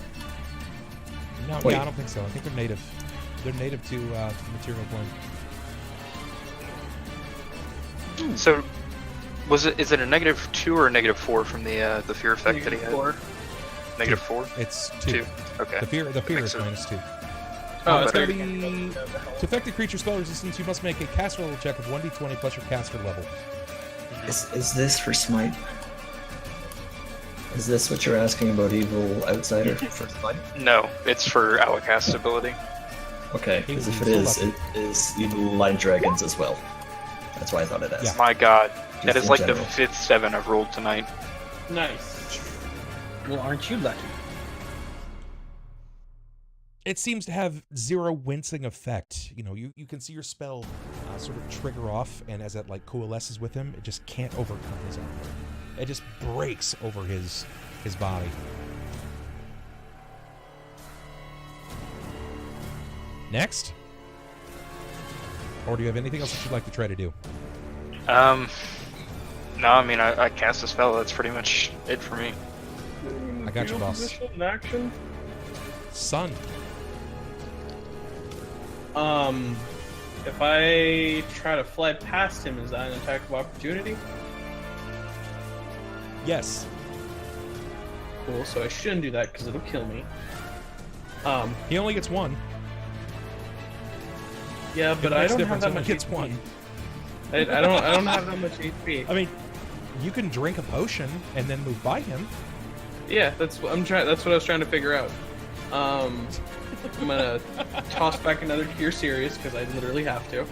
[SPEAKER 1] No,
[SPEAKER 7] Wait.
[SPEAKER 1] yeah, I don't think so. I think they're native. They're native to the material plane.
[SPEAKER 4] So, is it a -2 or a -4 from the fear effect that he had?
[SPEAKER 6] -4.
[SPEAKER 4] -4?
[SPEAKER 1] It's 2.
[SPEAKER 4] Okay.
[SPEAKER 1] The fear is
[SPEAKER 4] so.
[SPEAKER 1] -2.
[SPEAKER 6] Oh,
[SPEAKER 1] It's
[SPEAKER 6] better.
[SPEAKER 1] going to be to affect the creature spell resistance. You must make a caster level check of 1d20 plus your caster level.
[SPEAKER 7] Is this for smite? Is this what you're asking about evil outsider for smite?
[SPEAKER 4] No, it's for Alakast ability.
[SPEAKER 7] Okay, because if it
[SPEAKER 1] He's
[SPEAKER 7] is, it is evil line dragons as well. That's why I thought it asked.
[SPEAKER 1] Yeah.
[SPEAKER 4] My god, that
[SPEAKER 7] Just
[SPEAKER 4] is
[SPEAKER 7] in
[SPEAKER 4] like
[SPEAKER 7] general.
[SPEAKER 4] the 5th 7 I've rolled tonight.
[SPEAKER 6] Nice.
[SPEAKER 5] Well, aren't you lucky?
[SPEAKER 1] It seems to have 0 wincing effect. You know, you can see your spell sort of trigger off, and as it like coalesces with him, it just can't overcome his armor. It just breaks over his body. Next? Or do you have anything else that you'd like to try to do?
[SPEAKER 4] No, I mean, I cast a spell, that's pretty much it for me.
[SPEAKER 1] I got you, boss.
[SPEAKER 6] Position in action.
[SPEAKER 1] Sunn.
[SPEAKER 6] If I try to fly past him, is that an attack of opportunity?
[SPEAKER 1] Yes.
[SPEAKER 6] Cool, so I shouldn't do that because it'll kill me.
[SPEAKER 1] He only gets 1.
[SPEAKER 6] Yeah, but I don't have that
[SPEAKER 1] Only
[SPEAKER 6] much
[SPEAKER 1] gets
[SPEAKER 6] HP.
[SPEAKER 1] 1.
[SPEAKER 6] I don't have that much HP.
[SPEAKER 1] I mean, you can drink a potion and then move by him.
[SPEAKER 6] Yeah, that's what I was trying to figure out. I'm gonna toss back another You're Serious because I literally have to.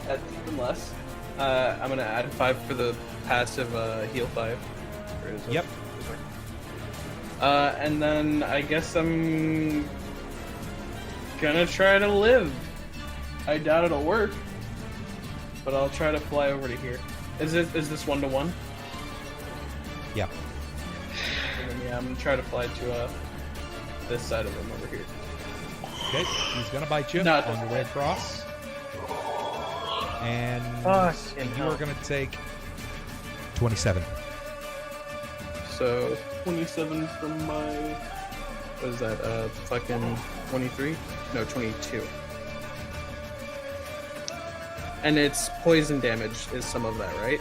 [SPEAKER 6] That's even less. I'm gonna add 5 for the passive heal 5. Where is it?
[SPEAKER 1] Yep.
[SPEAKER 6] And then I guess I'm gonna try to live. I doubt it'll work, but I'll try to fly over to here. Is this 1-to-1?
[SPEAKER 1] Yeah.
[SPEAKER 6] And then, yeah, I'm gonna try to fly to this side of him over here.
[SPEAKER 1] Okay, he's gonna bite you
[SPEAKER 6] No,
[SPEAKER 1] on your way across. And
[SPEAKER 6] Fucking
[SPEAKER 1] you
[SPEAKER 6] hell.
[SPEAKER 1] are gonna take 27.
[SPEAKER 6] So 27 from my what is that? Fucking 23? No, 22. And it's poison damage is some of that, right?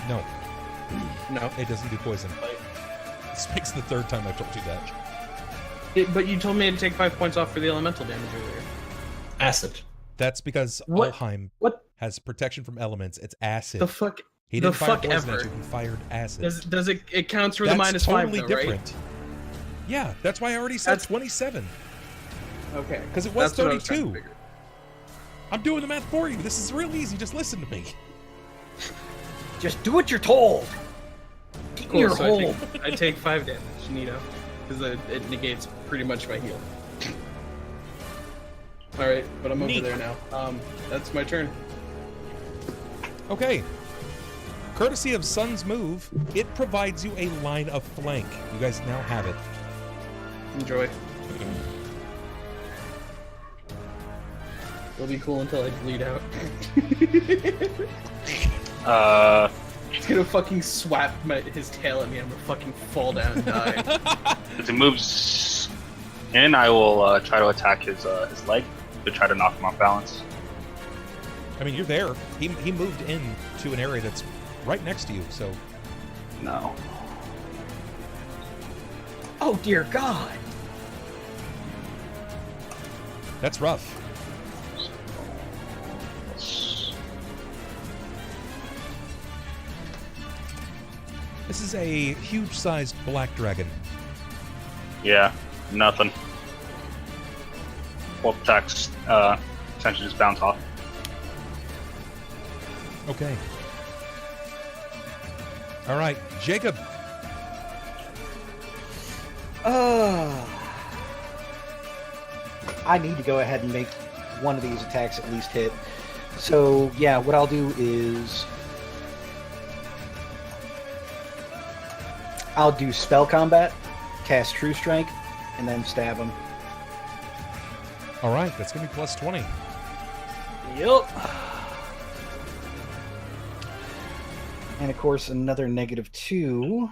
[SPEAKER 1] No,
[SPEAKER 6] No.
[SPEAKER 1] it doesn't do poison. This makes the 3rd time I've told you that.
[SPEAKER 6] But you told me to take 5 points off for the elemental damage earlier.
[SPEAKER 7] Acid.
[SPEAKER 1] That's because
[SPEAKER 6] What?
[SPEAKER 1] Ulhime
[SPEAKER 6] What
[SPEAKER 1] has protection from elements. It's acid.
[SPEAKER 6] the fuck?
[SPEAKER 1] He
[SPEAKER 6] the
[SPEAKER 1] didn't fire
[SPEAKER 6] fuck
[SPEAKER 1] poison at
[SPEAKER 6] ever.
[SPEAKER 1] you, he fired acid.
[SPEAKER 6] Does it counts for the
[SPEAKER 1] That's
[SPEAKER 6] -5
[SPEAKER 1] totally
[SPEAKER 6] though,
[SPEAKER 1] different. Yeah, that's why I already said
[SPEAKER 6] That's-
[SPEAKER 1] 27.
[SPEAKER 6] right? Okay.
[SPEAKER 1] 'Cause it was
[SPEAKER 6] That's what I trying to
[SPEAKER 1] 32.
[SPEAKER 6] figure.
[SPEAKER 1] I'm doing the math for you. This is real easy. Just listen to me.
[SPEAKER 5] Just do what you're told. Get in
[SPEAKER 6] Cool,
[SPEAKER 5] your
[SPEAKER 6] so
[SPEAKER 5] hole.
[SPEAKER 6] I take 5 damage, Nito, because it negates pretty much my heal. All right, but I'm
[SPEAKER 1] Neat.
[SPEAKER 6] over there now. That's my turn.
[SPEAKER 1] Okay. Courtesy of Sunn's move, it provides you a line of flank. You guys now have it.
[SPEAKER 6] Enjoy. It'll be cool until I bleed out. It's gonna fucking swap his tail at me. I'm gonna fucking fall down and die.
[SPEAKER 2] As he moves in, I will try to attack his leg to try to knock him off balance.
[SPEAKER 1] I mean, you're there. He moved in to an area that's right next to you, so...
[SPEAKER 2] No.
[SPEAKER 5] Oh dear God.
[SPEAKER 1] That's rough. This is a huge-sized black dragon.
[SPEAKER 2] Yeah, nothing. Both attacks essentially just bounce off.
[SPEAKER 1] Okay. All right, Jacob.
[SPEAKER 5] I need to go ahead and make one of these attacks at least hit. So yeah, what I'll do is I'll do spell combat, cast True Strength, and then stab him.
[SPEAKER 1] All right, that's gonna be plus 20.
[SPEAKER 5] Yup. And of course, another -2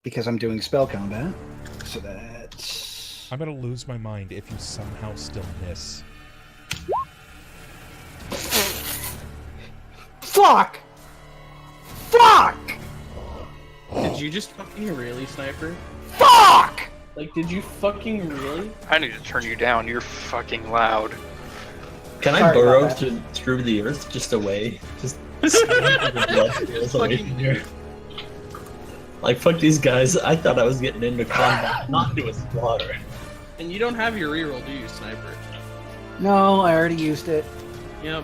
[SPEAKER 5] because I'm doing spell combat. So that's
[SPEAKER 1] I'm gonna lose my mind if you somehow still miss.
[SPEAKER 5] fuck. Fuck.
[SPEAKER 6] Did you just fucking really, Sniper?
[SPEAKER 5] Fuck.
[SPEAKER 6] Like, did you fucking really?
[SPEAKER 4] I need to turn you down. You're fucking loud.
[SPEAKER 7] Can I
[SPEAKER 5] Sorry
[SPEAKER 7] burrow
[SPEAKER 5] about that.
[SPEAKER 7] through the earth just away? Just the blood feels away from here. Like, fuck these guys. I thought I was getting into combat, not into a slaughter.
[SPEAKER 6] And you don't have your reroll, do you, Sniper?
[SPEAKER 5] No, I already used it.
[SPEAKER 6] Yep.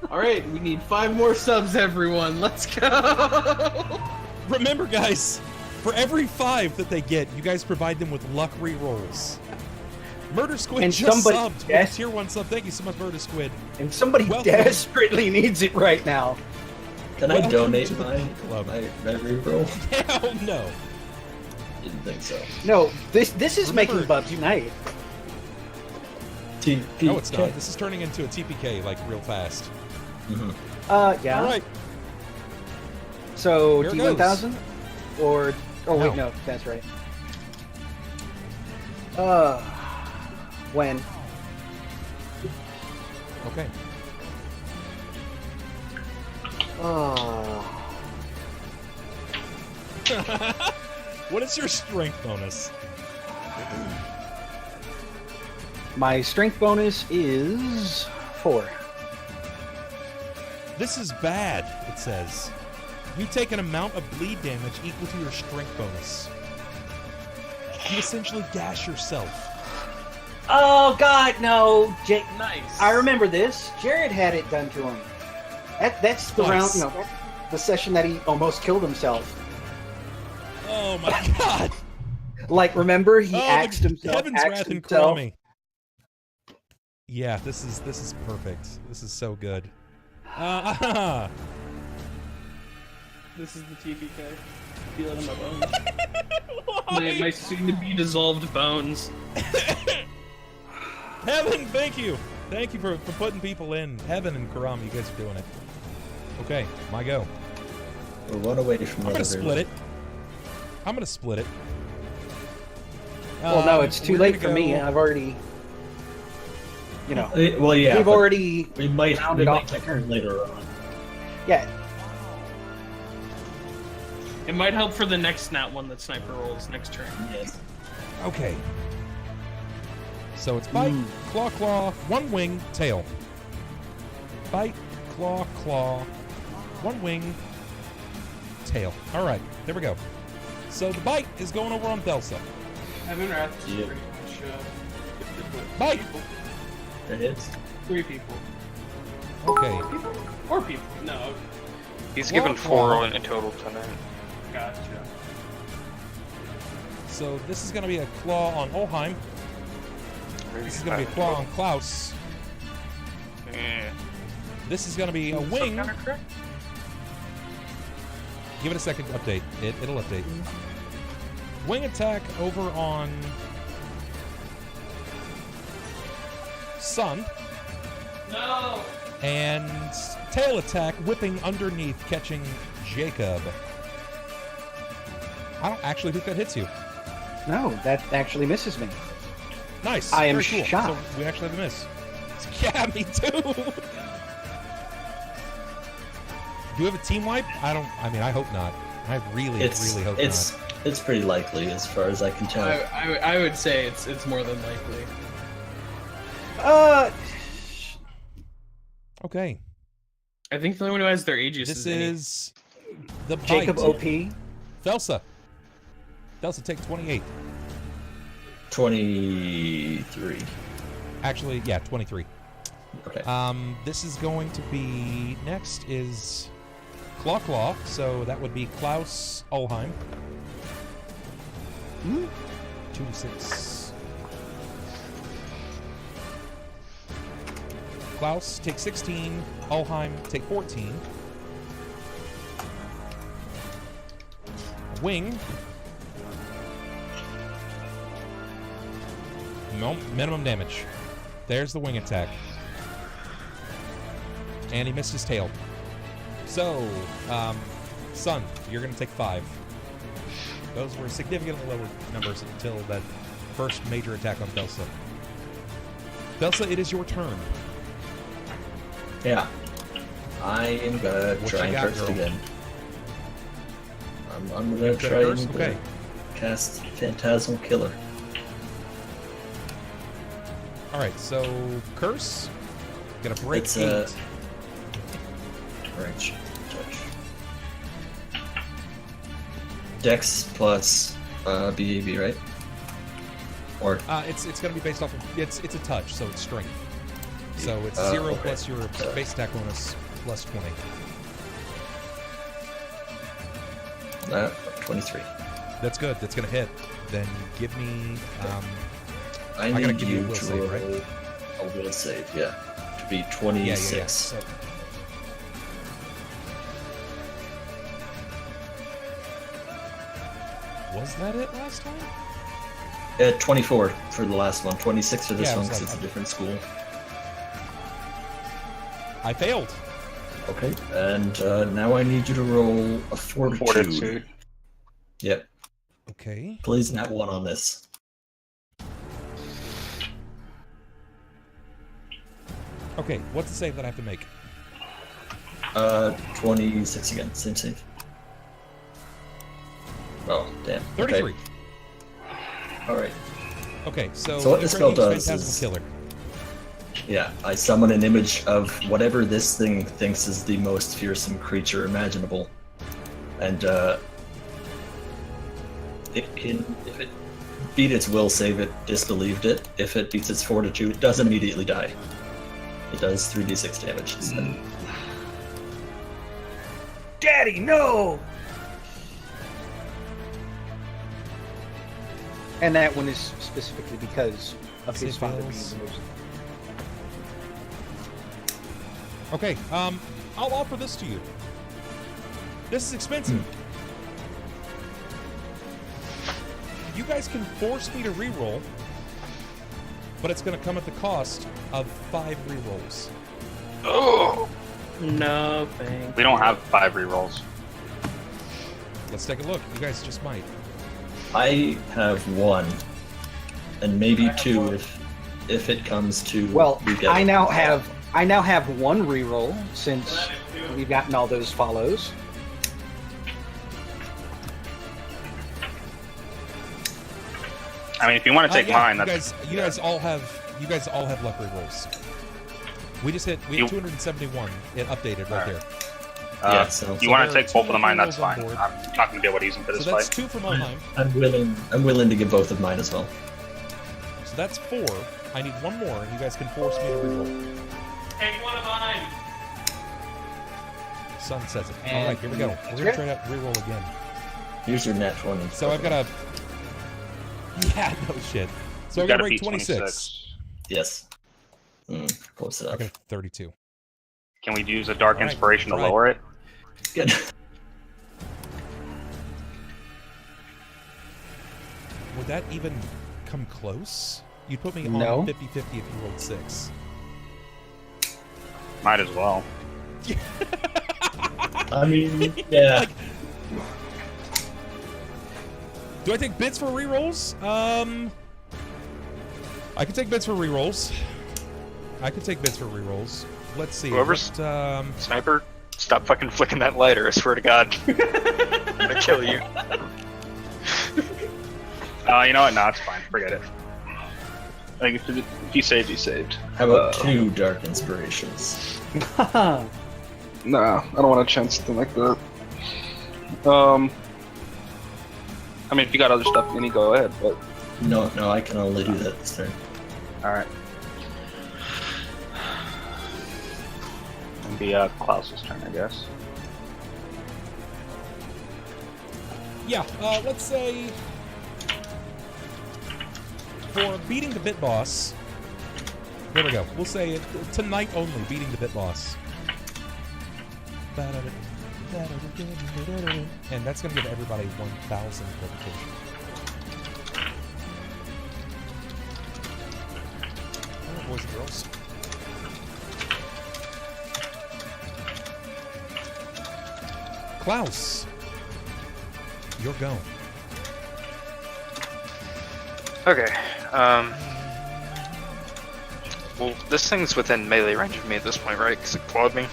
[SPEAKER 6] Alright, we need 5 more subs, everyone. Let's go!
[SPEAKER 1] Remember, guys, for every 5 that they get, you guys provide them with luck rerolls. Murder Squid
[SPEAKER 5] And
[SPEAKER 1] just
[SPEAKER 5] somebody
[SPEAKER 1] subbed with a
[SPEAKER 5] des-
[SPEAKER 1] tier 1 sub. Thank you so much, Murder Squid.
[SPEAKER 5] And somebody
[SPEAKER 1] Welcome.
[SPEAKER 5] desperately needs it right now.
[SPEAKER 7] Can I
[SPEAKER 1] Welcome
[SPEAKER 7] donate
[SPEAKER 1] to the
[SPEAKER 7] my
[SPEAKER 1] club.
[SPEAKER 7] my reroll?
[SPEAKER 1] Hell no.
[SPEAKER 7] Didn't think so.
[SPEAKER 5] No, this is
[SPEAKER 1] Remember,
[SPEAKER 5] making Bub's night.
[SPEAKER 1] No, it's not. This is turning into a TPK, like, real fast.
[SPEAKER 7] Mhm.
[SPEAKER 5] Yeah.
[SPEAKER 1] All right.
[SPEAKER 5] So
[SPEAKER 1] Here it
[SPEAKER 5] D1000 or wait,
[SPEAKER 1] No.
[SPEAKER 5] no, that's right. When?
[SPEAKER 1] Okay. What is your strength bonus?
[SPEAKER 5] My strength bonus is 4.
[SPEAKER 1] This is bad, it says. You take an amount of bleed damage equal to your strength bonus. You essentially gash yourself.
[SPEAKER 5] Oh God, no!
[SPEAKER 6] Nice.
[SPEAKER 5] I remember this. Jared had it done to him. That's the round,
[SPEAKER 1] Nice.
[SPEAKER 5] the session that he almost killed himself.
[SPEAKER 1] Oh my god!
[SPEAKER 5] Like, remember he
[SPEAKER 1] Oh,
[SPEAKER 5] axed himself.
[SPEAKER 1] Heaven's
[SPEAKER 5] axed
[SPEAKER 1] wrath and
[SPEAKER 5] himself.
[SPEAKER 1] Kurami. Yeah, this is perfect. This is so good.
[SPEAKER 6] This is the TPK. Feel it in my bones. my soon-to-be dissolved bones.
[SPEAKER 1] Heaven, thank you! Thank you for putting people in. Heaven and Kurami, you guys are doing it. Okay, my go.
[SPEAKER 7] We're one away from
[SPEAKER 1] I'm
[SPEAKER 7] the
[SPEAKER 1] gonna split it. I'm gonna split it.
[SPEAKER 5] Well, no, it's too
[SPEAKER 1] we're
[SPEAKER 5] late
[SPEAKER 1] gonna
[SPEAKER 5] for me.
[SPEAKER 1] go-
[SPEAKER 5] I've already,
[SPEAKER 7] Well, yeah.
[SPEAKER 5] we've
[SPEAKER 7] but
[SPEAKER 5] already
[SPEAKER 7] we might
[SPEAKER 5] rounded off the
[SPEAKER 7] take
[SPEAKER 5] turn.
[SPEAKER 7] them later on.
[SPEAKER 5] Yeah.
[SPEAKER 6] It might help for the next Nat one that Sniper rolls next turn.
[SPEAKER 7] Yes.
[SPEAKER 1] Okay. So it's bite, claw, claw, one wing, tail. Bite, claw, claw, one wing, tail. All right, there we go. So the bite is going over on Thelsa.
[SPEAKER 9] Heaven Wrath is
[SPEAKER 7] Yeah.
[SPEAKER 9] pretty much
[SPEAKER 1] Bite!
[SPEAKER 7] It hits.
[SPEAKER 9] 3 people.
[SPEAKER 1] Okay.
[SPEAKER 9] 4 people. No.
[SPEAKER 4] He's
[SPEAKER 1] Claw,
[SPEAKER 4] given
[SPEAKER 1] claw.
[SPEAKER 4] 4 in total tonight.
[SPEAKER 9] Gotcha.
[SPEAKER 1] So this is going to be a claw on Ulhime. This is going to be a claw on Klaus. This is going to be a wing. Give it a second to update. It'll update. Wing attack over on Sunn.
[SPEAKER 9] No!
[SPEAKER 1] And tail attack whipping underneath, catching Jakob. I don't actually think that hits you.
[SPEAKER 5] No, that actually misses me.
[SPEAKER 1] Nice.
[SPEAKER 5] I am
[SPEAKER 1] Very cool.
[SPEAKER 5] shocked.
[SPEAKER 1] So we actually have a miss. Yeah, me too. Do we have a team wipe? I hope not. I really hope not.
[SPEAKER 7] It's pretty likely, as far as I can tell.
[SPEAKER 6] I would say it's more than likely.
[SPEAKER 1] Okay.
[SPEAKER 6] I think the only one who has their Aegis
[SPEAKER 1] This
[SPEAKER 6] is
[SPEAKER 1] the
[SPEAKER 5] Jakob
[SPEAKER 1] bite.
[SPEAKER 5] OP.
[SPEAKER 1] Thelsa. Thelsa, take 28.
[SPEAKER 7] 23.
[SPEAKER 1] Actually, yeah, 23.
[SPEAKER 7] Okay.
[SPEAKER 1] This is going to be... Next is Claw, so that would be Klaus Ulhime. 2d6. Klaus, take 16. Ulhime, take 14. Wing. Minimum damage. There's the wing attack. And he missed his tail. So, Sunn, you're going to take 5. Those were significantly lower numbers until that first major attack on Thelsa. Thelsa, it is your turn.
[SPEAKER 7] Yeah. I am gonna
[SPEAKER 1] What
[SPEAKER 7] try
[SPEAKER 1] you
[SPEAKER 7] and
[SPEAKER 1] got,
[SPEAKER 7] curse
[SPEAKER 1] girl?
[SPEAKER 7] again. I'm gonna try
[SPEAKER 1] curse?
[SPEAKER 7] and
[SPEAKER 1] Okay.
[SPEAKER 7] cast Phantasmal Killer.
[SPEAKER 1] Alright, so Curse. Gonna break
[SPEAKER 7] It's
[SPEAKER 1] 8.
[SPEAKER 7] Range touch. Dex plus BAB, right? Or
[SPEAKER 1] It's gonna be based off of it's a touch, so it's strength. So it's 0
[SPEAKER 7] okay.
[SPEAKER 1] plus your base attack bonus plus 20.
[SPEAKER 7] 23.
[SPEAKER 1] That's good. That's gonna hit. Then give me
[SPEAKER 7] I
[SPEAKER 1] gotta
[SPEAKER 7] need
[SPEAKER 1] give you a
[SPEAKER 7] you
[SPEAKER 1] will
[SPEAKER 7] to
[SPEAKER 1] save, right?
[SPEAKER 7] roll a will save, yeah. To be 26.
[SPEAKER 1] Yeah. So, was that it last time?
[SPEAKER 7] 24 for the last one. 26 for this
[SPEAKER 1] Yeah, it
[SPEAKER 7] one
[SPEAKER 1] was
[SPEAKER 7] because
[SPEAKER 1] like-
[SPEAKER 7] it's a different school.
[SPEAKER 1] I failed.
[SPEAKER 7] Okay, and now I need you to roll a fortitude. Yep.
[SPEAKER 1] Okay.
[SPEAKER 7] Please not 1 on this.
[SPEAKER 1] Okay, what's the save that I have to make?
[SPEAKER 7] 26 again, same save. Oh, damn.
[SPEAKER 1] 33.
[SPEAKER 7] Okay. Alright.
[SPEAKER 1] Okay, so
[SPEAKER 7] So what this spell does
[SPEAKER 1] Phantasmal
[SPEAKER 7] is-
[SPEAKER 1] Killer.
[SPEAKER 7] Yeah, I summon an image of whatever this thing thinks is the most fearsome creature imaginable. And, if it beat its will save, it disbelieved it. If it beats its fortitude, it doesn't immediately die. It does 3d6 damage instead.
[SPEAKER 5] Daddy, no! And that one is specifically because of his
[SPEAKER 1] Save
[SPEAKER 5] father being
[SPEAKER 1] bills.
[SPEAKER 5] the most.
[SPEAKER 1] Okay, I'll offer this to you. This is expensive. You guys can force me to reroll, but it's going to come at the cost of 5 rerolls.
[SPEAKER 2] Oh,
[SPEAKER 6] No, thanks.
[SPEAKER 2] we don't have 5 rerolls.
[SPEAKER 1] Let's take a look. You guys just might.
[SPEAKER 7] I have 1, and maybe 2 if it comes to.
[SPEAKER 5] Well,
[SPEAKER 7] we get
[SPEAKER 5] I now have 1 reroll since we've gotten all those follows.
[SPEAKER 2] I mean, if you want to take
[SPEAKER 1] Yeah,
[SPEAKER 2] mine,
[SPEAKER 1] you
[SPEAKER 2] that's
[SPEAKER 1] guys all have luck rerolls. We just hit. We
[SPEAKER 2] You-
[SPEAKER 1] had 271. It updated right
[SPEAKER 2] Alright.
[SPEAKER 1] there.
[SPEAKER 7] Yeah, so
[SPEAKER 2] you want
[SPEAKER 1] there
[SPEAKER 2] to
[SPEAKER 1] are
[SPEAKER 2] take both
[SPEAKER 1] 2
[SPEAKER 2] of mine, that's
[SPEAKER 1] rerolls on
[SPEAKER 2] fine.
[SPEAKER 1] board.
[SPEAKER 2] I'm not going to be able to use them for
[SPEAKER 1] So
[SPEAKER 2] this
[SPEAKER 1] that's
[SPEAKER 2] fight.
[SPEAKER 1] 2 from Ulhime.
[SPEAKER 7] I'm willing to give both of mine as well.
[SPEAKER 1] So that's 4. I need one more, and you guys can force me to reroll.
[SPEAKER 9] Take one of mine.
[SPEAKER 1] Sunn says it.
[SPEAKER 5] And
[SPEAKER 1] All right, here we go. We're gonna try to reroll again.
[SPEAKER 7] Here's your net 20.
[SPEAKER 1] So I've got a. Yeah, no shit. So I've
[SPEAKER 2] You
[SPEAKER 1] got to
[SPEAKER 2] gotta
[SPEAKER 1] break
[SPEAKER 2] beat
[SPEAKER 1] 26.
[SPEAKER 7] Yes. Close
[SPEAKER 1] I
[SPEAKER 7] enough.
[SPEAKER 1] got 32.
[SPEAKER 2] Can we use a dark
[SPEAKER 1] All right,
[SPEAKER 2] inspiration to
[SPEAKER 1] try.
[SPEAKER 2] lower it?
[SPEAKER 7] Good.
[SPEAKER 1] Would that even come close? You'd put me
[SPEAKER 5] No.
[SPEAKER 1] on 50-50 if you rolled 6.
[SPEAKER 2] Might as well.
[SPEAKER 7] I mean, yeah.
[SPEAKER 1] Like, do I take bits for rerolls? I could take bits for rerolls. Let's see.
[SPEAKER 4] Whoever's-
[SPEAKER 1] what,
[SPEAKER 4] Sniper, stop fucking flicking that lighter, I swear to God. I'm gonna kill you.
[SPEAKER 2] You know what? Nah, it's fine. Forget it. I think if you saved, you saved.
[SPEAKER 7] How about 2 dark inspirations?
[SPEAKER 4] Nah, I don't want to chance something like that. I mean, if you got other stuff, you need to go ahead, but...
[SPEAKER 7] No, I can only do that this turn.
[SPEAKER 2] Alright. It'll be Klaus's turn, I guess.
[SPEAKER 1] yeah, let's say for beating the bit boss. There we go. We'll say it, tonight only, beating the bit boss. And that's going to give everybody 1,000 reputation. All right, boys and girls. Klaus, you're going.
[SPEAKER 4] Okay, well, this thing's within melee range of me at this point, right? Because it clawed me.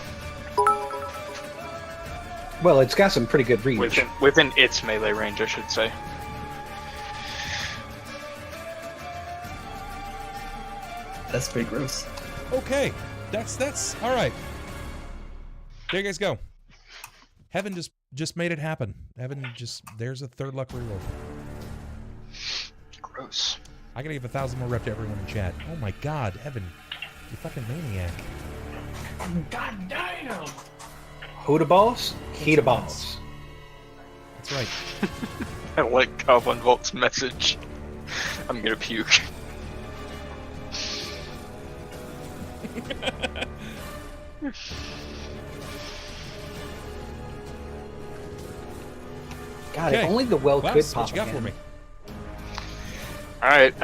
[SPEAKER 5] Well, it's got some pretty good reach.
[SPEAKER 4] Within its melee range, I should say.
[SPEAKER 7] That's pretty gross.
[SPEAKER 1] Okay, that's all right. There you guys go. Heaven just made it happen. Heaven there's a third luck reroll.
[SPEAKER 4] Gross.
[SPEAKER 1] I gotta give 1,000 more rep to everyone in chat. Oh my god, Heaven, you fucking maniac.
[SPEAKER 9] God damn!
[SPEAKER 5] Who the boss? He the boss.
[SPEAKER 1] That's right.
[SPEAKER 4] I like Goblin Volt's message. I'm gonna puke.
[SPEAKER 5] God,
[SPEAKER 1] Okay.
[SPEAKER 5] if only the well could
[SPEAKER 1] Klaus,
[SPEAKER 5] pop
[SPEAKER 1] what you got
[SPEAKER 5] again.
[SPEAKER 1] for me?
[SPEAKER 4] Alright,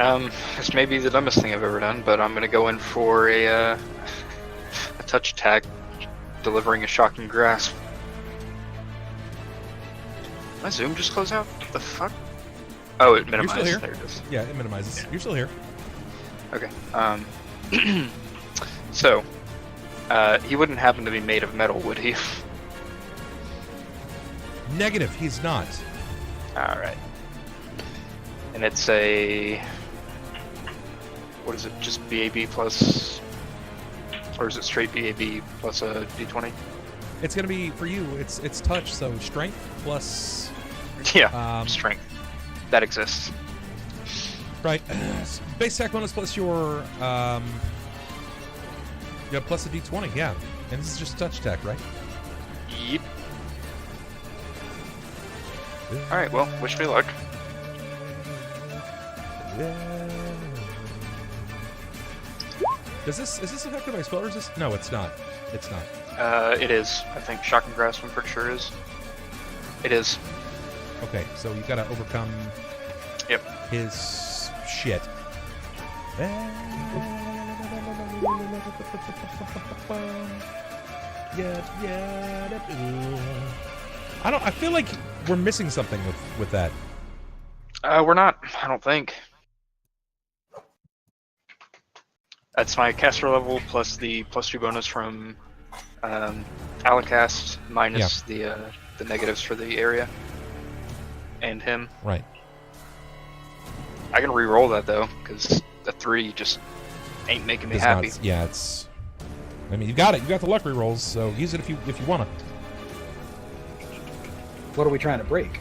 [SPEAKER 4] this may be the dumbest thing I've ever done, but I'm gonna go in for a touch attack, delivering a shocking grasp. My zoom just close out? What the fuck? Oh, it minimized.
[SPEAKER 1] here.
[SPEAKER 4] There it is.
[SPEAKER 1] Yeah, it minimizes. You're still here.
[SPEAKER 4] Okay. So, he wouldn't happen to be made of metal, would he?
[SPEAKER 1] Negative, he's not.
[SPEAKER 4] Alright. And it's a... What is it? Just BAB plus... Or is it straight BAB plus a D20?
[SPEAKER 1] It's gonna be for you. It's touch, so strength plus.
[SPEAKER 4] Yeah, strength. That exists.
[SPEAKER 1] Right. Base attack bonus plus your yeah, plus a D20. Yeah, and this is just touch attack, right?
[SPEAKER 4] Yep. Alright, well, wish me luck.
[SPEAKER 1] Is this affected by spell resist? No, it's not. It's not.
[SPEAKER 4] It is. I think Shocking Grasp, I'm pretty sure is. It is.
[SPEAKER 1] Okay, so you've got to overcome.
[SPEAKER 4] Yep.
[SPEAKER 1] His shit. I feel like we're missing something with that.
[SPEAKER 4] We're not, I don't think. That's my caster level plus the +2 bonus from Alicast minus the negatives for the area and him.
[SPEAKER 1] Right.
[SPEAKER 4] I can re-roll that though, because the 3 just ain't making me happy.
[SPEAKER 1] Yeah, it's. I mean, you got it. You got the luck re-rolls, so use it if you wanna.
[SPEAKER 5] What are we trying to break?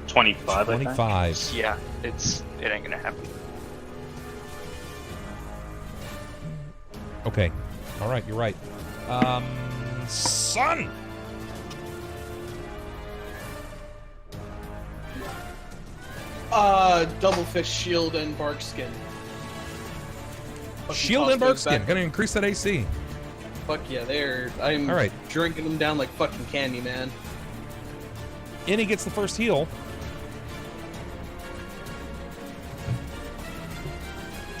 [SPEAKER 2] 25.
[SPEAKER 1] 25.
[SPEAKER 4] Yeah, it ain't gonna happen.
[SPEAKER 1] Okay. All right, you're right. Sunn!
[SPEAKER 6] Double fist, shield, and bark skin. Fucking
[SPEAKER 1] Shield
[SPEAKER 6] toss
[SPEAKER 1] and bark
[SPEAKER 6] those
[SPEAKER 1] skin.
[SPEAKER 6] back.
[SPEAKER 1] Gonna increase that AC.
[SPEAKER 6] Fuck yeah, I'm
[SPEAKER 1] All right.
[SPEAKER 6] drinking them down like fucking candy, man.
[SPEAKER 1] Innie gets the first heal.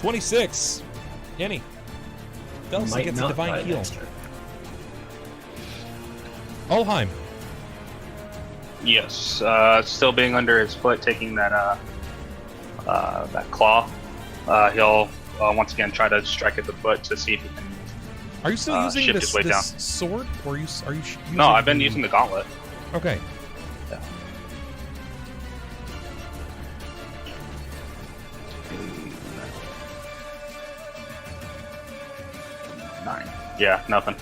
[SPEAKER 1] 26. Innie. Thelsa
[SPEAKER 7] Might
[SPEAKER 1] gets a
[SPEAKER 7] not
[SPEAKER 1] divine
[SPEAKER 7] die
[SPEAKER 1] heal.
[SPEAKER 7] next turn.
[SPEAKER 1] Ulhime.
[SPEAKER 2] Yes, still being under his foot, taking that claw. He'll once again try to strike at the foot to see if he can.
[SPEAKER 1] Are you still using
[SPEAKER 2] shift
[SPEAKER 1] this,
[SPEAKER 2] his way down.
[SPEAKER 1] sword, or are you using
[SPEAKER 2] No, I've been using the gauntlet.
[SPEAKER 1] Okay.
[SPEAKER 2] Yeah. Nine. Yeah, nothing.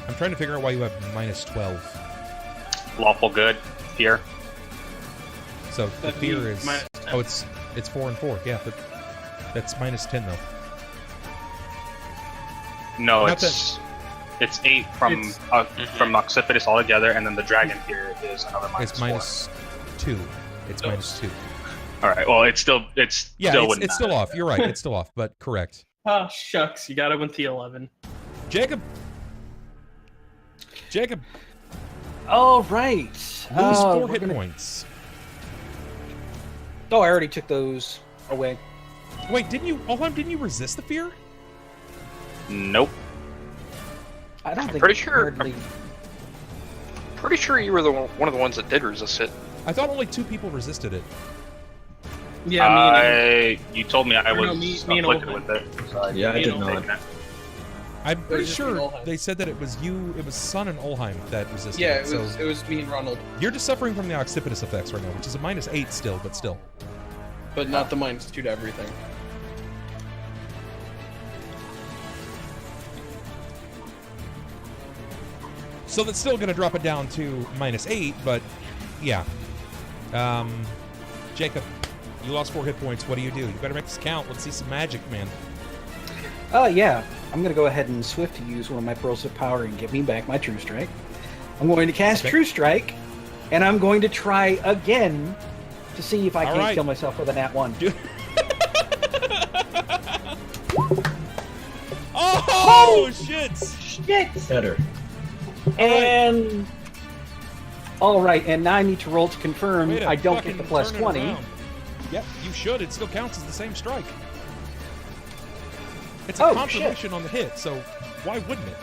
[SPEAKER 1] I'm trying to figure out why you have minus 12.
[SPEAKER 2] Lawful good. Fear.
[SPEAKER 1] So the
[SPEAKER 6] That'd
[SPEAKER 1] fear
[SPEAKER 6] be
[SPEAKER 1] is...
[SPEAKER 6] minus 10.
[SPEAKER 1] Oh, it's 4 and 4. Yeah, but that's minus 10, though.
[SPEAKER 2] No,
[SPEAKER 1] Not
[SPEAKER 2] it's 8 from Occipitus altogether, and then the dragon fear is another minus
[SPEAKER 1] It's
[SPEAKER 2] 4.
[SPEAKER 1] minus 2. It's minus 2.
[SPEAKER 2] All right. Well, it's still
[SPEAKER 1] Yeah,
[SPEAKER 2] wouldn't
[SPEAKER 1] it's still
[SPEAKER 2] matter.
[SPEAKER 1] off. You're right. It's still off, but correct.
[SPEAKER 6] Oh, shucks, you gotta win the 11.
[SPEAKER 1] Jacob. Jacob,
[SPEAKER 5] All right.
[SPEAKER 1] lose 4
[SPEAKER 5] we're
[SPEAKER 1] hit
[SPEAKER 5] gonna-
[SPEAKER 1] points.
[SPEAKER 5] Oh, I already took those away.
[SPEAKER 1] Wait, didn't you resist the fear?
[SPEAKER 2] Nope.
[SPEAKER 5] I don't think
[SPEAKER 4] pretty sure-
[SPEAKER 5] hardly-
[SPEAKER 4] Pretty sure you were one of the ones that did resist it.
[SPEAKER 1] I thought only 2 people resisted it.
[SPEAKER 6] Yeah,
[SPEAKER 2] You told me I
[SPEAKER 6] Or no,
[SPEAKER 2] was
[SPEAKER 6] me and
[SPEAKER 2] afflicted
[SPEAKER 6] Ulhime.
[SPEAKER 2] with it. So
[SPEAKER 7] Yeah, I
[SPEAKER 6] You
[SPEAKER 7] did
[SPEAKER 6] know,
[SPEAKER 7] not.
[SPEAKER 1] I'm pretty
[SPEAKER 6] just me
[SPEAKER 1] sure
[SPEAKER 6] and Ulhime.
[SPEAKER 1] they said that it was you, it was Sunn and Ulhime that resisted
[SPEAKER 6] yeah,
[SPEAKER 1] it. So
[SPEAKER 6] it was me and Ronald,
[SPEAKER 1] you're just suffering from the occipitus effects right now, which is a minus 8 still, but still.
[SPEAKER 6] but not the -2 to everything.
[SPEAKER 1] So that's still going to drop it down to minus 8, but yeah. Jacob, you lost 4 hit points. What do? You better make this count. Let's see some magic, man.
[SPEAKER 5] Yeah. I'm going to go ahead and swift use one of my pearls of power and give me back my True Strike. I'm going to cast
[SPEAKER 1] Okay.
[SPEAKER 5] True Strike, and I'm going to try again to see if I
[SPEAKER 1] All
[SPEAKER 5] can't
[SPEAKER 1] right.
[SPEAKER 5] kill myself with a nat 1.
[SPEAKER 1] Oh, shit!
[SPEAKER 5] Shit!
[SPEAKER 7] Better.
[SPEAKER 5] And... Alright, and now I need to roll to confirm
[SPEAKER 1] Way to
[SPEAKER 5] I don't get
[SPEAKER 1] fucking
[SPEAKER 5] the plus
[SPEAKER 1] turn it
[SPEAKER 5] 20.
[SPEAKER 1] around. Yep, you should. It still counts as the same strike. It's a
[SPEAKER 5] Oh,
[SPEAKER 1] confirmation on the hit, so why wouldn't it?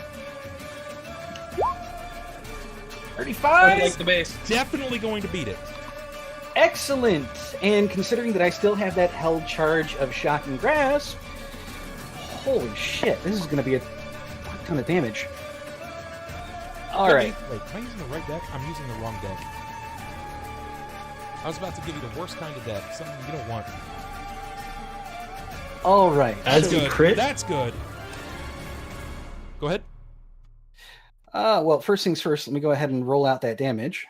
[SPEAKER 5] 35!
[SPEAKER 6] Like the base.
[SPEAKER 1] Definitely going to beat it.
[SPEAKER 5] Excellent! And considering that I still have that held charge of Shock and Grasp, holy shit, this is going to be a ton of damage. Alright.
[SPEAKER 1] Wait, am I using the right deck? I'm using the wrong deck. I was about to give you the worst kind of deck, something you don't want.
[SPEAKER 5] Alright.
[SPEAKER 7] As
[SPEAKER 1] That's
[SPEAKER 7] you
[SPEAKER 1] good.
[SPEAKER 7] crit,
[SPEAKER 1] That's good. Go ahead.
[SPEAKER 5] Well, first things first, let me go ahead and roll out that damage.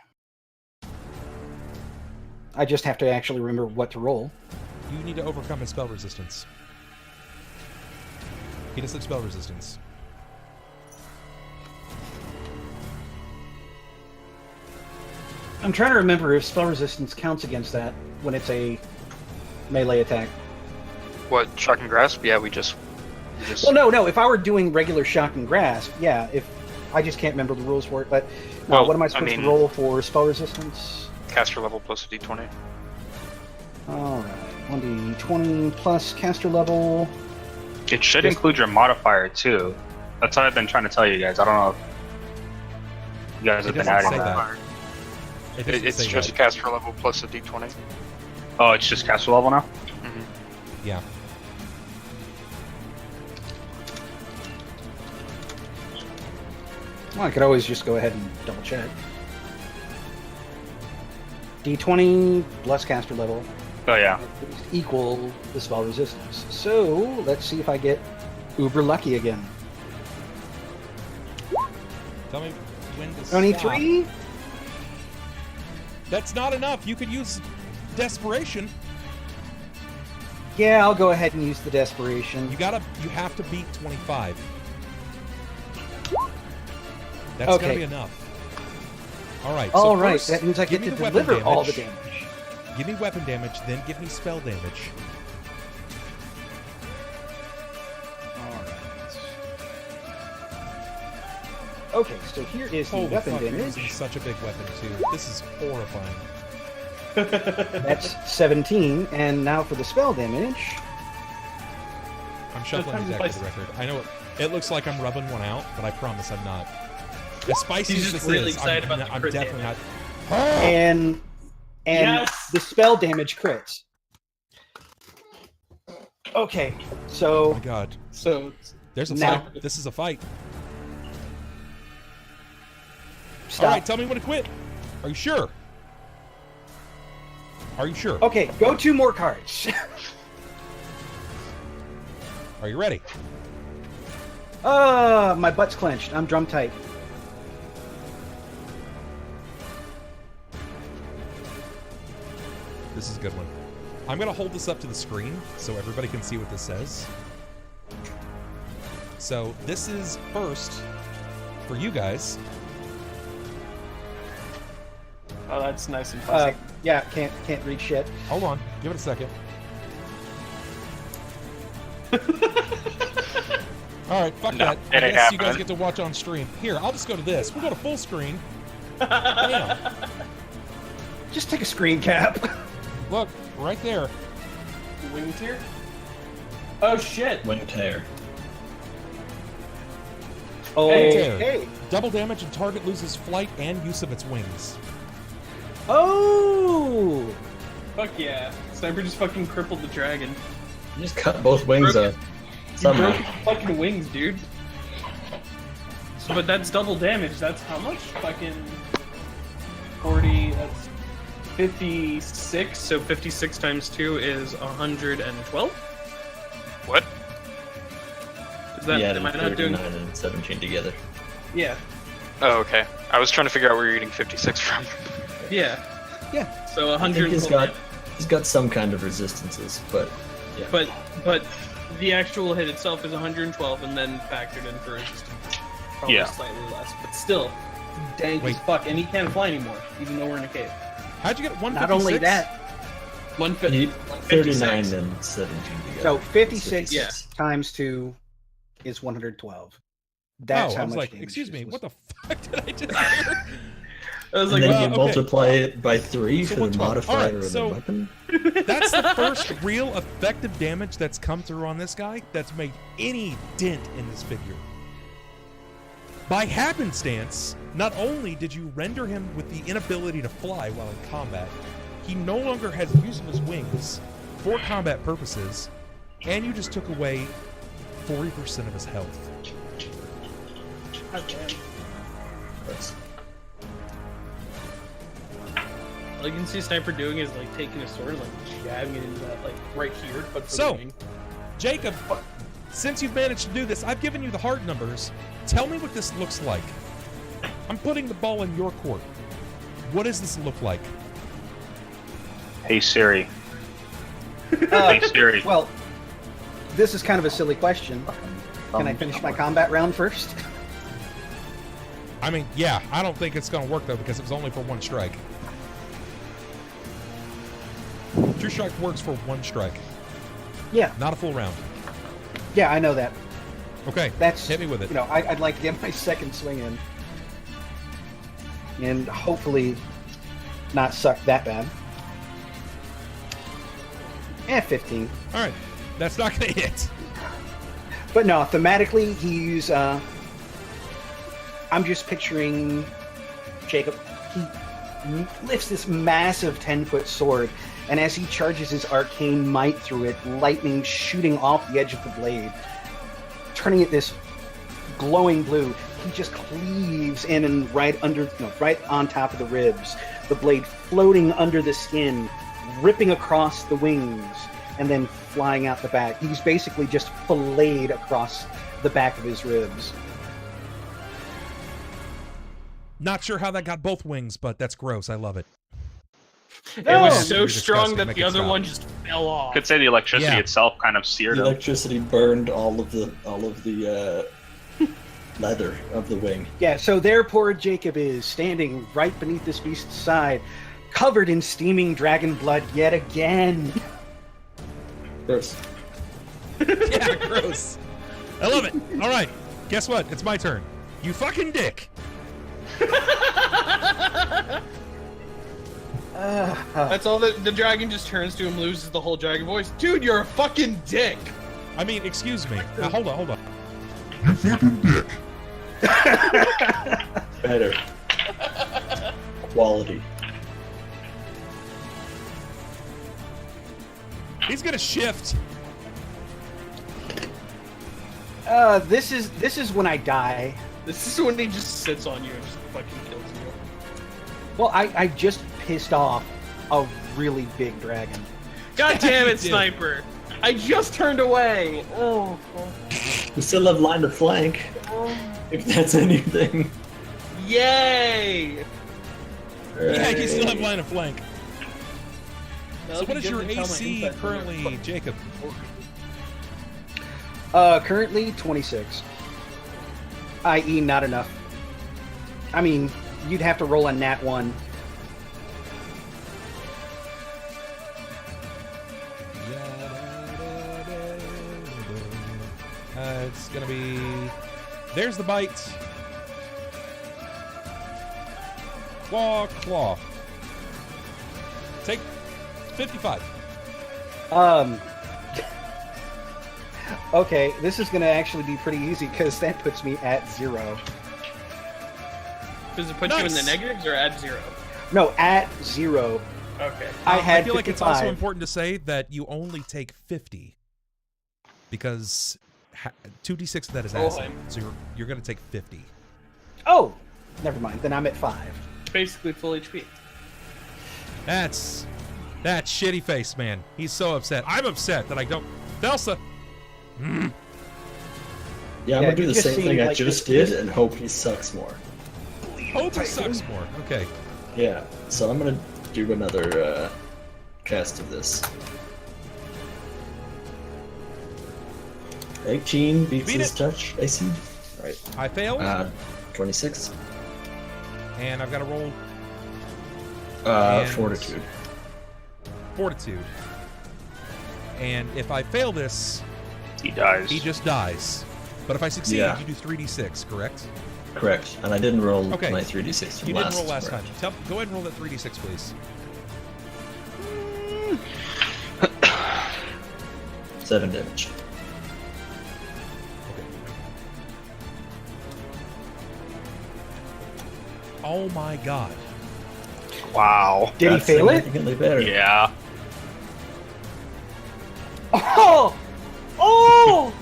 [SPEAKER 5] I just have to actually remember what to roll.
[SPEAKER 1] You need to overcome his spell resistance. He does have spell resistance.
[SPEAKER 5] I'm trying to remember if spell resistance counts against that when it's a melee attack.
[SPEAKER 4] What, Shock and Grasp? Yeah, we just
[SPEAKER 5] Well, no. If I were doing regular Shock and Grasp, yeah. If I just can't remember the rules for it, but
[SPEAKER 4] Well,
[SPEAKER 5] what am I
[SPEAKER 4] I
[SPEAKER 5] supposed
[SPEAKER 4] mean-
[SPEAKER 5] to roll for spell resistance?
[SPEAKER 4] caster level plus a d20.
[SPEAKER 5] All right, 1d20 plus caster level.
[SPEAKER 2] It should include your modifier too. That's what I've been trying to tell you guys. I don't know if you guys have
[SPEAKER 1] It
[SPEAKER 2] been
[SPEAKER 1] doesn't
[SPEAKER 2] adding
[SPEAKER 1] say
[SPEAKER 2] that.
[SPEAKER 1] that. It doesn't
[SPEAKER 4] It's
[SPEAKER 1] say
[SPEAKER 4] just
[SPEAKER 1] that.
[SPEAKER 4] caster level plus a d20.
[SPEAKER 2] Oh, it's just caster level now.
[SPEAKER 1] Yeah.
[SPEAKER 5] Well, I could always just go ahead and double check. D20 plus caster level
[SPEAKER 2] Oh yeah.
[SPEAKER 5] equal the spell resistance. So let's see if I get uber lucky again.
[SPEAKER 1] Tell me when to
[SPEAKER 5] 23.
[SPEAKER 1] stop. That's not enough. You could use desperation.
[SPEAKER 5] Yeah, I'll go ahead and use the desperation.
[SPEAKER 1] You have to beat 25. That's
[SPEAKER 5] Okay.
[SPEAKER 1] gonna be enough. All right.
[SPEAKER 5] All
[SPEAKER 1] so
[SPEAKER 5] right,
[SPEAKER 1] first,
[SPEAKER 5] that means I
[SPEAKER 1] give
[SPEAKER 5] get
[SPEAKER 1] me
[SPEAKER 5] to
[SPEAKER 1] the weapon
[SPEAKER 5] deliver all the
[SPEAKER 1] damage.
[SPEAKER 5] damage.
[SPEAKER 1] Give me weapon damage, then give me spell damage.
[SPEAKER 5] Okay, so here is the
[SPEAKER 1] Holy
[SPEAKER 5] weapon
[SPEAKER 1] fuck, you're
[SPEAKER 5] damage.
[SPEAKER 1] using such a big weapon too. This is horrifying.
[SPEAKER 5] That's 17, and now for the spell damage.
[SPEAKER 1] I'm shuffling the deck for the record. I know it looks like I'm rubbing one out, but I promise I'm not. As spicy
[SPEAKER 6] He's
[SPEAKER 1] as
[SPEAKER 6] just
[SPEAKER 1] this
[SPEAKER 6] really
[SPEAKER 1] is,
[SPEAKER 6] excited
[SPEAKER 1] I'm,
[SPEAKER 6] about the
[SPEAKER 1] I'm
[SPEAKER 6] crit
[SPEAKER 1] definitely
[SPEAKER 6] damage.
[SPEAKER 1] not.
[SPEAKER 5] And
[SPEAKER 6] Yes!
[SPEAKER 5] the spell damage crits. Okay,
[SPEAKER 1] Oh
[SPEAKER 5] so
[SPEAKER 1] my god.
[SPEAKER 6] So
[SPEAKER 1] There's a
[SPEAKER 5] Now-
[SPEAKER 1] fight. This is a fight.
[SPEAKER 5] stop.
[SPEAKER 1] All right, tell me when to quit. Are you sure? Are you sure?
[SPEAKER 5] Okay, go 2 more cards.
[SPEAKER 1] Are you ready?
[SPEAKER 5] My butt's clenched. I'm drum tight.
[SPEAKER 1] This is a good one. I'm going to hold this up to the screen so everybody can see what this says. So this is first for you guys.
[SPEAKER 9] Oh, that's nice and fuzzy.
[SPEAKER 5] Yeah, can't read shit.
[SPEAKER 1] Hold on. Give it a second. All right, fuck
[SPEAKER 2] No,
[SPEAKER 1] that.
[SPEAKER 2] it
[SPEAKER 1] I
[SPEAKER 2] ain't
[SPEAKER 1] guess you guys
[SPEAKER 2] happening.
[SPEAKER 1] get to watch on stream. Here, I'll just go to this. We'll go to full screen. Bam.
[SPEAKER 5] Just take a screen cap.
[SPEAKER 1] Look, right there.
[SPEAKER 9] Wing tier? Oh shit!
[SPEAKER 7] Wing tear.
[SPEAKER 5] Oh,
[SPEAKER 1] Hey.
[SPEAKER 5] hey.
[SPEAKER 1] Double damage and target loses flight and use of its wings.
[SPEAKER 5] Oh!
[SPEAKER 9] Fuck yeah. Sniper just fucking crippled the dragon.
[SPEAKER 7] You just cut both wings
[SPEAKER 9] Broke
[SPEAKER 7] off.
[SPEAKER 9] You
[SPEAKER 7] Somehow.
[SPEAKER 9] broke his fucking wings, dude. So, but that's double damage. That's how much? Fucking 40. That's 56.
[SPEAKER 6] So 56 times 2 is 112?
[SPEAKER 4] What?
[SPEAKER 6] Is that,
[SPEAKER 7] You
[SPEAKER 6] am I
[SPEAKER 7] added
[SPEAKER 6] not doing...
[SPEAKER 7] 39 and 17 together.
[SPEAKER 6] Yeah.
[SPEAKER 4] Oh, okay. I was trying to figure out where you're eating 56 from.
[SPEAKER 6] Yeah.
[SPEAKER 5] Yeah.
[SPEAKER 6] So
[SPEAKER 7] I think
[SPEAKER 6] 112.
[SPEAKER 7] he's got some kind of resistances, but yeah.
[SPEAKER 6] But the actual hit itself is 112 and then factored in for resistance. Probably
[SPEAKER 2] Yeah.
[SPEAKER 6] slightly less. But still, dank
[SPEAKER 1] Wait.
[SPEAKER 6] as fuck. And he can't fly anymore, even though we're in a cave.
[SPEAKER 1] How'd you get 156?
[SPEAKER 5] Not only that,
[SPEAKER 6] 150.
[SPEAKER 7] He-
[SPEAKER 6] 156.
[SPEAKER 7] 39 and 17 together.
[SPEAKER 5] so 56
[SPEAKER 6] Yeah.
[SPEAKER 5] times 2 is 112. That's how
[SPEAKER 1] I was
[SPEAKER 5] much
[SPEAKER 1] like,
[SPEAKER 5] damage
[SPEAKER 1] excuse
[SPEAKER 5] this
[SPEAKER 1] me,
[SPEAKER 5] was.
[SPEAKER 1] what the fuck did I just hear?
[SPEAKER 6] I was
[SPEAKER 7] And
[SPEAKER 6] like,
[SPEAKER 7] then
[SPEAKER 6] wow,
[SPEAKER 7] you
[SPEAKER 1] okay.
[SPEAKER 7] multiply it by 3
[SPEAKER 1] So
[SPEAKER 7] for the
[SPEAKER 1] 112.
[SPEAKER 7] modifier
[SPEAKER 1] Alright,
[SPEAKER 7] of
[SPEAKER 1] so-
[SPEAKER 7] the weapon.
[SPEAKER 1] That's the first real effective damage that's come through on this guy that's made any dent in this figure. By happenstance, not only did you render him with the inability to fly while in combat, he no longer has use of his wings for combat purposes, and you just took away 40% of his health.
[SPEAKER 7] That's-
[SPEAKER 6] all you can see Sniper doing is like taking a sword and like jabbing it into that like right here, but for
[SPEAKER 1] So-
[SPEAKER 6] the wing.
[SPEAKER 1] Jacob, since you've managed to do this, I've given you the hard numbers. Tell me what this looks like. I'm putting the ball in your court. What does this look like?
[SPEAKER 2] Hey Siri.
[SPEAKER 5] Uh,
[SPEAKER 2] Hey Siri.
[SPEAKER 5] well, this is kind of a silly question. Can I finish my combat round first?
[SPEAKER 1] I mean, yeah, I don't think it's going to work, though, because it was only for one strike. True strike works for one strike,
[SPEAKER 5] Yeah,
[SPEAKER 1] not a full round.
[SPEAKER 5] yeah, I know that.
[SPEAKER 1] Okay,
[SPEAKER 5] That's
[SPEAKER 1] hit me with it.
[SPEAKER 5] You know, I'd like to get my second swing in, and hopefully not suck that bad. 15.
[SPEAKER 1] All right, that's not going to hit.
[SPEAKER 5] But no, thematically, he's. I'm just picturing Jacob. He lifts this massive 10-foot sword, and as he charges his arcane might through it, lightning shooting off the edge of the blade, turning it this glowing blue. He just cleaves in and right on top of the ribs. The blade floating under the skin, ripping across the wings, and then flying out the back. He's basically just filleted across the back of his ribs.
[SPEAKER 1] Not sure how that got both wings, but that's gross. I love it.
[SPEAKER 6] It
[SPEAKER 5] No!
[SPEAKER 6] was so
[SPEAKER 1] You're
[SPEAKER 6] strong
[SPEAKER 1] disgusting.
[SPEAKER 6] that
[SPEAKER 1] Make
[SPEAKER 6] the
[SPEAKER 1] it
[SPEAKER 6] other
[SPEAKER 1] stop.
[SPEAKER 6] one just fell off.
[SPEAKER 2] Could say the electricity
[SPEAKER 1] Yeah.
[SPEAKER 2] itself kind of seared
[SPEAKER 7] The
[SPEAKER 2] him.
[SPEAKER 7] electricity burned all of the leather of the wing.
[SPEAKER 5] Yeah, so there poor Jacob is, standing right beneath this beast's side, covered in steaming dragon blood yet again.
[SPEAKER 7] Gross.
[SPEAKER 1] Yeah, gross. I love it. All right, guess what? It's my turn. You fucking dick.
[SPEAKER 6] That's all that the dragon just turns to him, loses the whole dragon voice. Dude, you're a fucking dick.
[SPEAKER 1] I mean, excuse me. Hold on.
[SPEAKER 8] You fucking dick.
[SPEAKER 7] Better. Quality.
[SPEAKER 1] He's gonna shift.
[SPEAKER 5] This is when I die.
[SPEAKER 6] This is when he just sits on you and just fucking kills you.
[SPEAKER 5] Well, I just pissed off a really big dragon.
[SPEAKER 6] God damn
[SPEAKER 1] You
[SPEAKER 6] it,
[SPEAKER 1] did.
[SPEAKER 6] Sniper! I just turned away. Oh.
[SPEAKER 7] We still have line to flank. If that's anything.
[SPEAKER 6] Yay!
[SPEAKER 1] Yeah, you still have line of flank.
[SPEAKER 6] That'll
[SPEAKER 1] So what
[SPEAKER 6] be
[SPEAKER 1] is
[SPEAKER 6] good
[SPEAKER 1] your
[SPEAKER 6] to tell my
[SPEAKER 1] AC
[SPEAKER 6] inside
[SPEAKER 1] currently, Jacob?
[SPEAKER 5] Currently 26. I.e. not enough. I mean, you'd have to roll a nat 1.
[SPEAKER 1] It's gonna be. There's the bite. Claw. Take 55.
[SPEAKER 5] Okay, this is gonna actually be pretty easy because that puts me at 0.
[SPEAKER 6] Does it put you in the
[SPEAKER 1] Nice.
[SPEAKER 6] negatives or at 0?
[SPEAKER 5] No, at 0.
[SPEAKER 6] Okay.
[SPEAKER 5] I had
[SPEAKER 1] feel like it's also
[SPEAKER 5] 55.
[SPEAKER 1] important to say that you only take 50 because 2d6 of that is acid, so you're gonna take 50.
[SPEAKER 5] Oh, never mind. Then I'm at 5.
[SPEAKER 6] Basically full HP.
[SPEAKER 1] That's that shitty face, man. He's so upset. I'm upset that I don't. Thelsa.
[SPEAKER 7] Yeah, I'm
[SPEAKER 5] Yeah,
[SPEAKER 7] gonna do
[SPEAKER 5] you
[SPEAKER 7] the
[SPEAKER 5] just
[SPEAKER 7] same
[SPEAKER 5] see,
[SPEAKER 7] thing I
[SPEAKER 5] like,
[SPEAKER 7] just
[SPEAKER 5] this-
[SPEAKER 7] did and hope he sucks more.
[SPEAKER 1] Hope it sucks more. Okay.
[SPEAKER 7] Yeah, so I'm gonna do another cast of this. 18 beats
[SPEAKER 1] Beat
[SPEAKER 7] his
[SPEAKER 1] it.
[SPEAKER 7] touch, AC. Right.
[SPEAKER 1] I failed,
[SPEAKER 7] 26.
[SPEAKER 1] and I've got to roll And-
[SPEAKER 7] Fortitude.
[SPEAKER 1] fortitude. And if I fail this,
[SPEAKER 2] He dies.
[SPEAKER 1] he just dies. But if I succeed,
[SPEAKER 7] Yeah.
[SPEAKER 1] you do 3d6, correct?
[SPEAKER 7] Correct. And I didn't roll
[SPEAKER 1] Okay.
[SPEAKER 7] my 3d6 from
[SPEAKER 1] You didn't roll last
[SPEAKER 7] round.
[SPEAKER 1] time. Go ahead and roll that 3d6, please.
[SPEAKER 7] 7 damage.
[SPEAKER 1] Oh my god.
[SPEAKER 2] Wow.
[SPEAKER 5] Did
[SPEAKER 7] That's
[SPEAKER 5] he fail it?
[SPEAKER 7] significantly better.
[SPEAKER 2] Yeah.
[SPEAKER 5] Oh! Oh!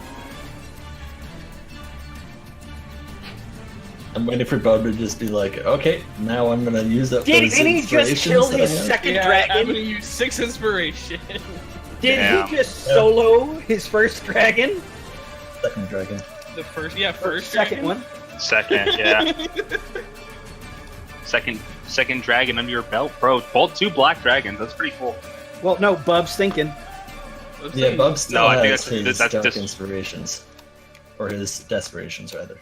[SPEAKER 7] I'm waiting for Bub to just be like, okay, now I'm gonna use up
[SPEAKER 5] Did
[SPEAKER 7] those
[SPEAKER 5] he just
[SPEAKER 7] inspirations
[SPEAKER 5] kill
[SPEAKER 7] that I
[SPEAKER 5] his
[SPEAKER 7] have.
[SPEAKER 5] second
[SPEAKER 6] Yeah, I'm
[SPEAKER 5] dragon?
[SPEAKER 6] gonna use 6 inspiration.
[SPEAKER 5] Did
[SPEAKER 2] Damn.
[SPEAKER 5] he just solo his first dragon?
[SPEAKER 7] Second dragon.
[SPEAKER 6] The first
[SPEAKER 5] Second
[SPEAKER 6] dragon?
[SPEAKER 5] one?
[SPEAKER 2] Second, yeah. second dragon under your belt, bro. Both 2 black dragons. That's pretty cool.
[SPEAKER 5] Well, no, Bub's thinking.
[SPEAKER 6] Let's
[SPEAKER 7] Yeah,
[SPEAKER 6] see.
[SPEAKER 7] Bub still
[SPEAKER 2] No, I think
[SPEAKER 7] has
[SPEAKER 2] that's-
[SPEAKER 7] his
[SPEAKER 2] that's
[SPEAKER 7] dark
[SPEAKER 2] just-
[SPEAKER 7] inspirations. Or his desperations, rather.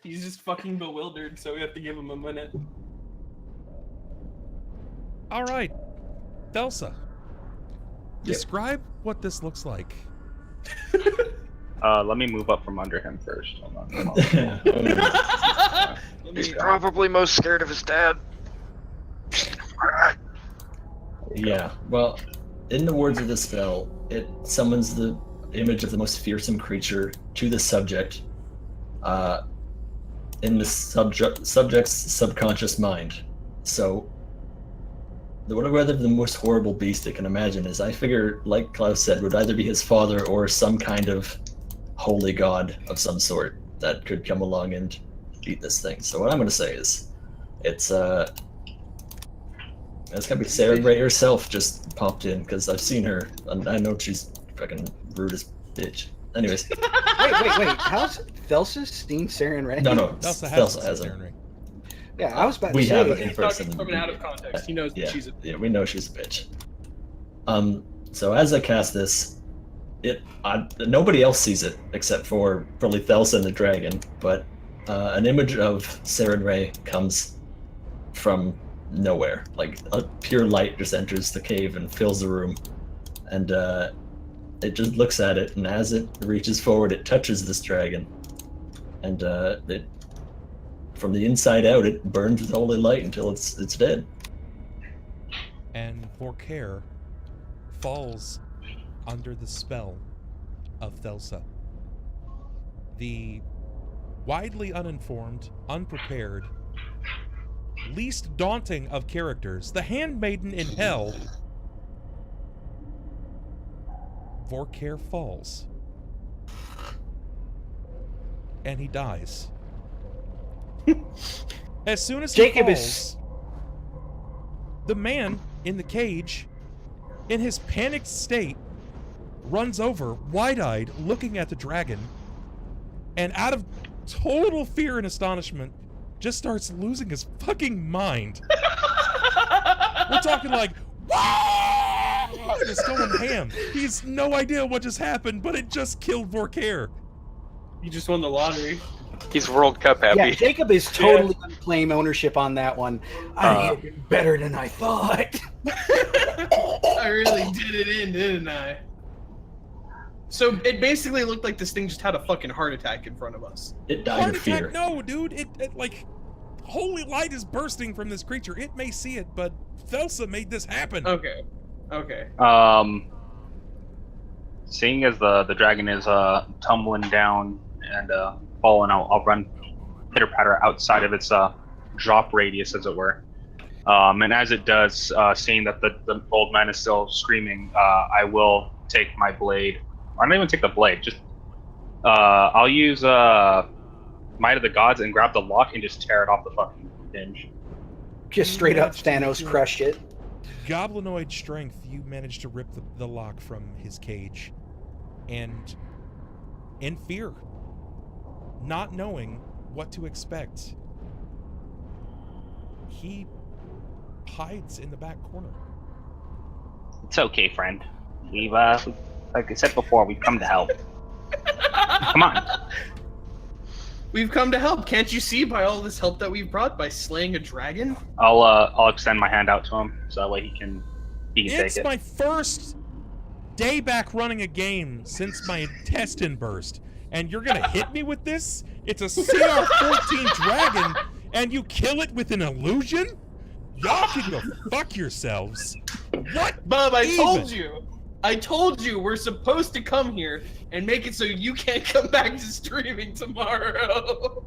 [SPEAKER 6] He's just fucking bewildered, so we have to give him a minute.
[SPEAKER 1] All right. Thelsa.
[SPEAKER 7] Yep.
[SPEAKER 1] Describe what this looks like.
[SPEAKER 2] Let me move up from under him first. Hold on.
[SPEAKER 6] Let
[SPEAKER 4] He's
[SPEAKER 6] me-
[SPEAKER 4] probably most scared of his dad.
[SPEAKER 7] Yeah, well, in the words of the spell, it summons the image of the most fearsome creature to the subject, in the subject's subconscious mind. So, whatever the most horrible beast it can imagine is, I figure, like Klaus said, would either be his father or some kind of holy god of some sort that could come along and beat this thing. So what I'm going to say is, it's gotta be Sarah Gray herself just popped in, because I've seen her, and I know she's fucking rude as bitch. Anyways.
[SPEAKER 5] Wait. How's Thelsa seen Saren Ray?
[SPEAKER 7] No.
[SPEAKER 1] Thelsa
[SPEAKER 7] Thelsa
[SPEAKER 1] has
[SPEAKER 7] hasn't.
[SPEAKER 1] ring.
[SPEAKER 5] Yeah, I was about
[SPEAKER 7] We
[SPEAKER 5] to say.
[SPEAKER 7] have it in
[SPEAKER 6] He's
[SPEAKER 7] person.
[SPEAKER 6] talking from an out of context. He knows that she's a.
[SPEAKER 7] Yeah, we know she's a bitch. So as I cast this, nobody else sees it except for probably Thelsa and the dragon, but an image of Saren Ray comes from nowhere. Like a pure light just enters the cave and fills the room, and it just looks at it, and as it reaches forward, it touches this dragon, and it, from the inside out, it burns with holy light until it's dead.
[SPEAKER 1] And Vorkaer falls under the spell of Thelsa. The widely uninformed, unprepared, least daunting of characters, the handmaiden in hell, Vorkaer falls. And he dies. As soon as he
[SPEAKER 5] Jakob
[SPEAKER 1] falls, the man in the cage, in his panicked state, runs over, wide-eyed, looking at the dragon, and out of total fear and astonishment, just starts losing his fucking mind. We're talking like, "Wah!" Just going ham. He's no idea what just happened, but it just killed Vorkaer.
[SPEAKER 6] He just won the lottery.
[SPEAKER 4] He's World Cup happy.
[SPEAKER 5] Yeah, Jakob is totally gonna claim ownership on that one. I hit it better than I thought.
[SPEAKER 6] I really did it in, didn't I? So it basically looked like this thing just had a fucking heart attack in front of us.
[SPEAKER 7] It died
[SPEAKER 1] Heart
[SPEAKER 7] of fear.
[SPEAKER 1] attack? No, dude. It like, holy light is bursting from this creature. It may see it, but Thelsa made this happen.
[SPEAKER 6] Okay.
[SPEAKER 2] Seeing as the dragon is tumbling down and falling, I'll run pitter patter outside of its drop radius, as it were. And as it does, seeing that the old man is still screaming, I will take my blade. I don't even take the blade. Just I'll use Might of the Gods and grab the lock and just tear it off the fucking hinge.
[SPEAKER 5] Just straight up Thanos crushed it.
[SPEAKER 1] Goblinoid strength, you managed to rip the lock from his cage. And in fear, not knowing what to expect, he hides in the back corner.
[SPEAKER 2] It's okay, friend. We've like I said before, we've come to help. Come on.
[SPEAKER 6] We've come to help. Can't you see by all this help that we've brought by slaying a dragon?
[SPEAKER 2] I'll extend my hand out to him so that way he can take it.
[SPEAKER 1] It's my first day back running a game since my intestine burst, and you're gonna hit me with this? It's a CR-14 dragon, and you kill it with an illusion? Y'all can go fuck yourselves. What?
[SPEAKER 6] Bub, I told you we're supposed to come here and make it so you can't come back to streaming tomorrow.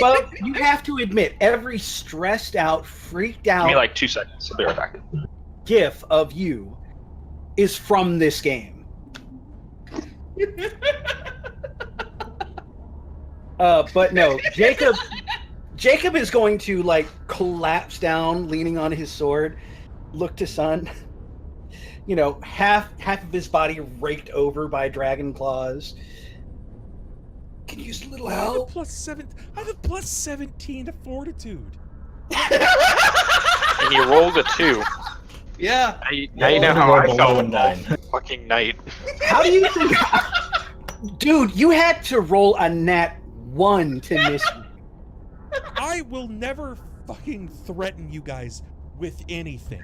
[SPEAKER 5] But you have to admit, every stressed out, freaked out
[SPEAKER 2] Give me like 2 seconds. I'll be right back.
[SPEAKER 5] gif of you is from this game. But no, Jakob is going to like collapse down, leaning on his sword, look to Sunn. You know, half of his body raked over by dragon claws. Can you use a little
[SPEAKER 1] I have a
[SPEAKER 5] help?
[SPEAKER 1] I have a plus 17 to fortitude.
[SPEAKER 4] And you rolled a 2.
[SPEAKER 6] Yeah.
[SPEAKER 4] Now you know how I felt with
[SPEAKER 7] 9.
[SPEAKER 4] fucking night.
[SPEAKER 5] How do you think? Dude, you had to roll a nat 1 to miss me.
[SPEAKER 1] I will never fucking threaten you guys with anything.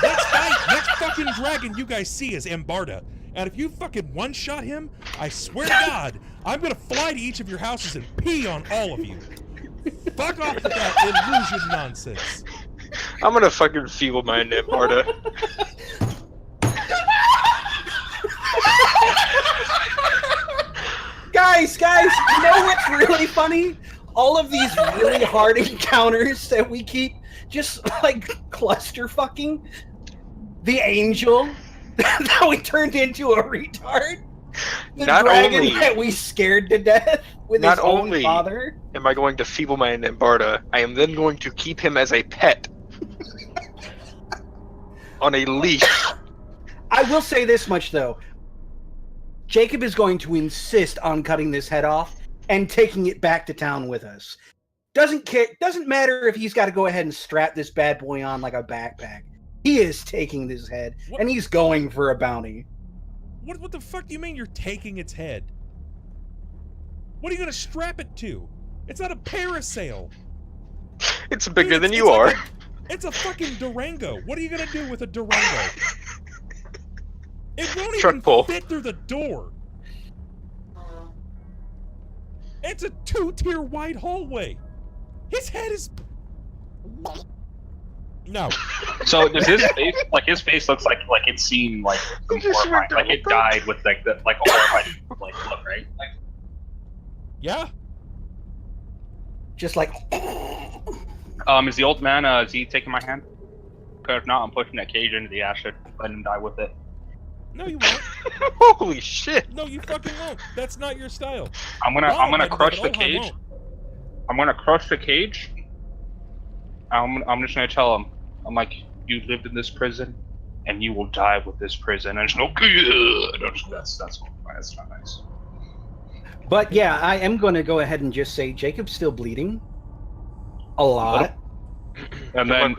[SPEAKER 1] Next fucking dragon you guys see is Ambarda. And if you fucking one-shot him, I swear to God, I'm gonna fly to each of your houses and pee on all of you. Fuck off with that illusion nonsense.
[SPEAKER 4] I'm gonna fucking feeble mind Ambarda.
[SPEAKER 5] Guys, you know what's really funny? All of these really hard encounters that we keep just like cluster fucking. The angel that we turned into a retard. The
[SPEAKER 4] Not
[SPEAKER 5] dragon
[SPEAKER 4] only-
[SPEAKER 5] that we scared to death with
[SPEAKER 4] Not
[SPEAKER 5] his own
[SPEAKER 4] only-
[SPEAKER 5] father.
[SPEAKER 4] Am I going to feeble mind Ambarda? I am then going to keep him as a pet. On a leash.
[SPEAKER 5] I will say this much though. Jacob is going to insist on cutting this head off and taking it back to town with us. Doesn't care. Doesn't matter if he's got to go ahead and strap this bad boy on like a backpack. He is taking this head, and he's going for a bounty.
[SPEAKER 1] What the fuck do you mean you're taking its head? What are you gonna strap it to? It's not a parasail.
[SPEAKER 4] It's bigger than you are.
[SPEAKER 1] It's a fucking Durango. What are you gonna do with a Durango? It won't
[SPEAKER 4] Truck
[SPEAKER 1] even
[SPEAKER 4] pull.
[SPEAKER 1] fit through the door. It's a 2-tier wide hallway. His head is... No.
[SPEAKER 2] So does his face, like his face looks like it's seen like some horrifying, like it died with like a horrifying like look, right? Like,
[SPEAKER 1] Yeah?
[SPEAKER 5] Just like...
[SPEAKER 2] is the old man, is he taking my hand? Because if not, I'm pushing that cage into the acid, letting him die with it.
[SPEAKER 1] No, you won't.
[SPEAKER 4] Holy shit!
[SPEAKER 1] No, you fucking won't. That's not your style.
[SPEAKER 2] I'm gonna crush the
[SPEAKER 1] Ulhime
[SPEAKER 2] cage.
[SPEAKER 1] won't.
[SPEAKER 2] I'm gonna crush the cage. I'm just gonna tell him. I'm like, you lived in this prison, and you will die with this prison. And it's no good. That's not nice.
[SPEAKER 5] But yeah, I am going to go ahead and just say Jacob's still bleeding. A lot.
[SPEAKER 2] And then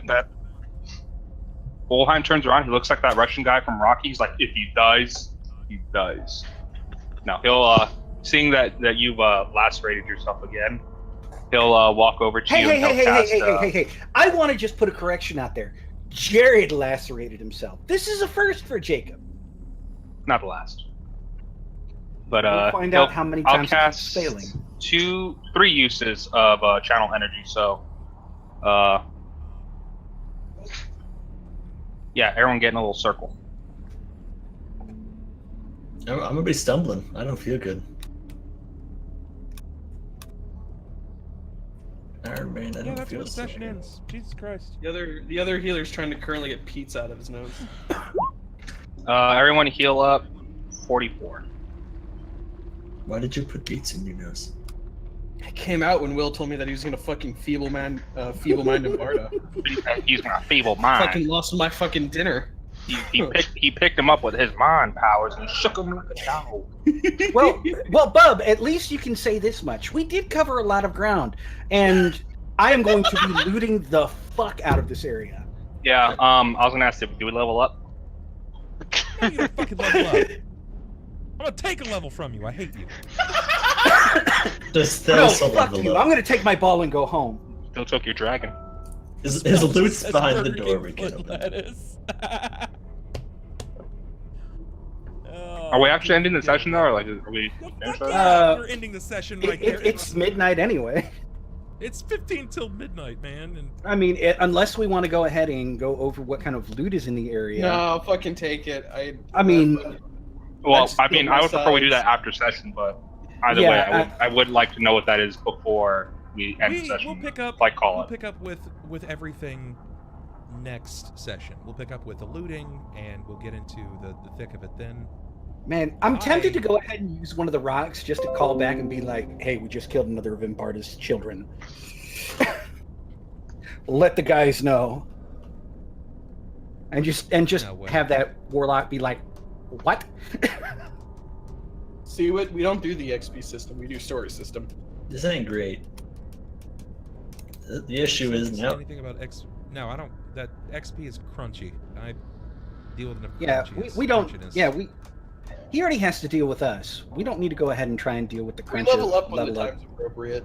[SPEAKER 2] Ulhime turns around. He looks like that Russian guy from Rocky. He's like, if he dies, he dies. Now he'll seeing that you've lacerated yourself again, he'll walk over to you.
[SPEAKER 5] Hey! I want to just put a correction out there. Jared lacerated himself. This is a first for Jacob.
[SPEAKER 2] Not the last. But
[SPEAKER 5] we'll find out how many times
[SPEAKER 2] I'll
[SPEAKER 5] he's
[SPEAKER 2] cast
[SPEAKER 5] failing.
[SPEAKER 2] 3 uses of channel energy. So, yeah, everyone get in a little circle.
[SPEAKER 7] I'm gonna be stumbling. I don't feel good. Iron Man, I
[SPEAKER 1] Yeah,
[SPEAKER 7] don't
[SPEAKER 1] that's
[SPEAKER 7] feel
[SPEAKER 1] where the
[SPEAKER 7] so
[SPEAKER 1] session
[SPEAKER 7] good.
[SPEAKER 1] ends. Jesus Christ.
[SPEAKER 6] The other healer's trying to currently get pizza out of his nose.
[SPEAKER 2] Everyone heal up. 44.
[SPEAKER 7] Why did you put beats in your nose?
[SPEAKER 6] It came out when Will told me that he was gonna fucking feeble-mind Barda.
[SPEAKER 2] He's gonna feeble mind.
[SPEAKER 6] Fucking lost my fucking dinner.
[SPEAKER 2] He picked him up with his mind powers and shook him like a dog.
[SPEAKER 5] Well, Bub, at least you can say this much. We did cover a lot of ground, and I am going to be looting the fuck out of this area.
[SPEAKER 2] Yeah, I was gonna ask you, do we level up?
[SPEAKER 1] No, you don't fucking level up. I'm gonna take a level from you. I hate you.
[SPEAKER 7] Does
[SPEAKER 5] No,
[SPEAKER 7] Thelsa
[SPEAKER 5] fuck
[SPEAKER 7] level
[SPEAKER 5] you.
[SPEAKER 7] up?
[SPEAKER 5] I'm gonna take my ball and go home.
[SPEAKER 2] Still took your dragon.
[SPEAKER 7] His loot's behind the door. We can open.
[SPEAKER 1] Lettuce.
[SPEAKER 2] Are we actually ending the session though, or like are we?
[SPEAKER 1] You're ending the session right there.
[SPEAKER 5] It's midnight anyway.
[SPEAKER 1] It's 15 till midnight, man. And
[SPEAKER 5] I mean, unless we want to go ahead and go over what kind of loot is in the area.
[SPEAKER 6] No, fucking take it.
[SPEAKER 5] I mean,
[SPEAKER 2] Well,
[SPEAKER 6] That's
[SPEAKER 2] I mean, I would
[SPEAKER 6] still
[SPEAKER 2] prefer we do
[SPEAKER 6] my
[SPEAKER 2] that after session, but either
[SPEAKER 5] Yeah,
[SPEAKER 2] way, I would like to know what that is before we end the session.
[SPEAKER 1] we'll pick up.
[SPEAKER 2] Like call
[SPEAKER 1] we'll
[SPEAKER 2] it.
[SPEAKER 1] pick up with everything next session. We'll pick up with the looting, and we'll get into the thick of it then.
[SPEAKER 5] man, I'm tempted to go ahead and use one of the rocks just to call back and be like, "Hey, we just killed another of Imbarda's children." Let the guys know, and just
[SPEAKER 1] No way.
[SPEAKER 5] have that warlock be like, "What?"
[SPEAKER 6] See what? We don't do the XP system. We do story system.
[SPEAKER 7] This ain't great. The issue is
[SPEAKER 1] Say
[SPEAKER 7] now.
[SPEAKER 1] anything about X? No, I don't. That XP is crunchy. I deal with enough.
[SPEAKER 5] Yeah, we don't.
[SPEAKER 1] crunchiness.
[SPEAKER 5] Yeah, he already has to deal with us. We don't need to go ahead and try and deal with the
[SPEAKER 6] We
[SPEAKER 5] crunch.
[SPEAKER 6] level up when the time's appropriate.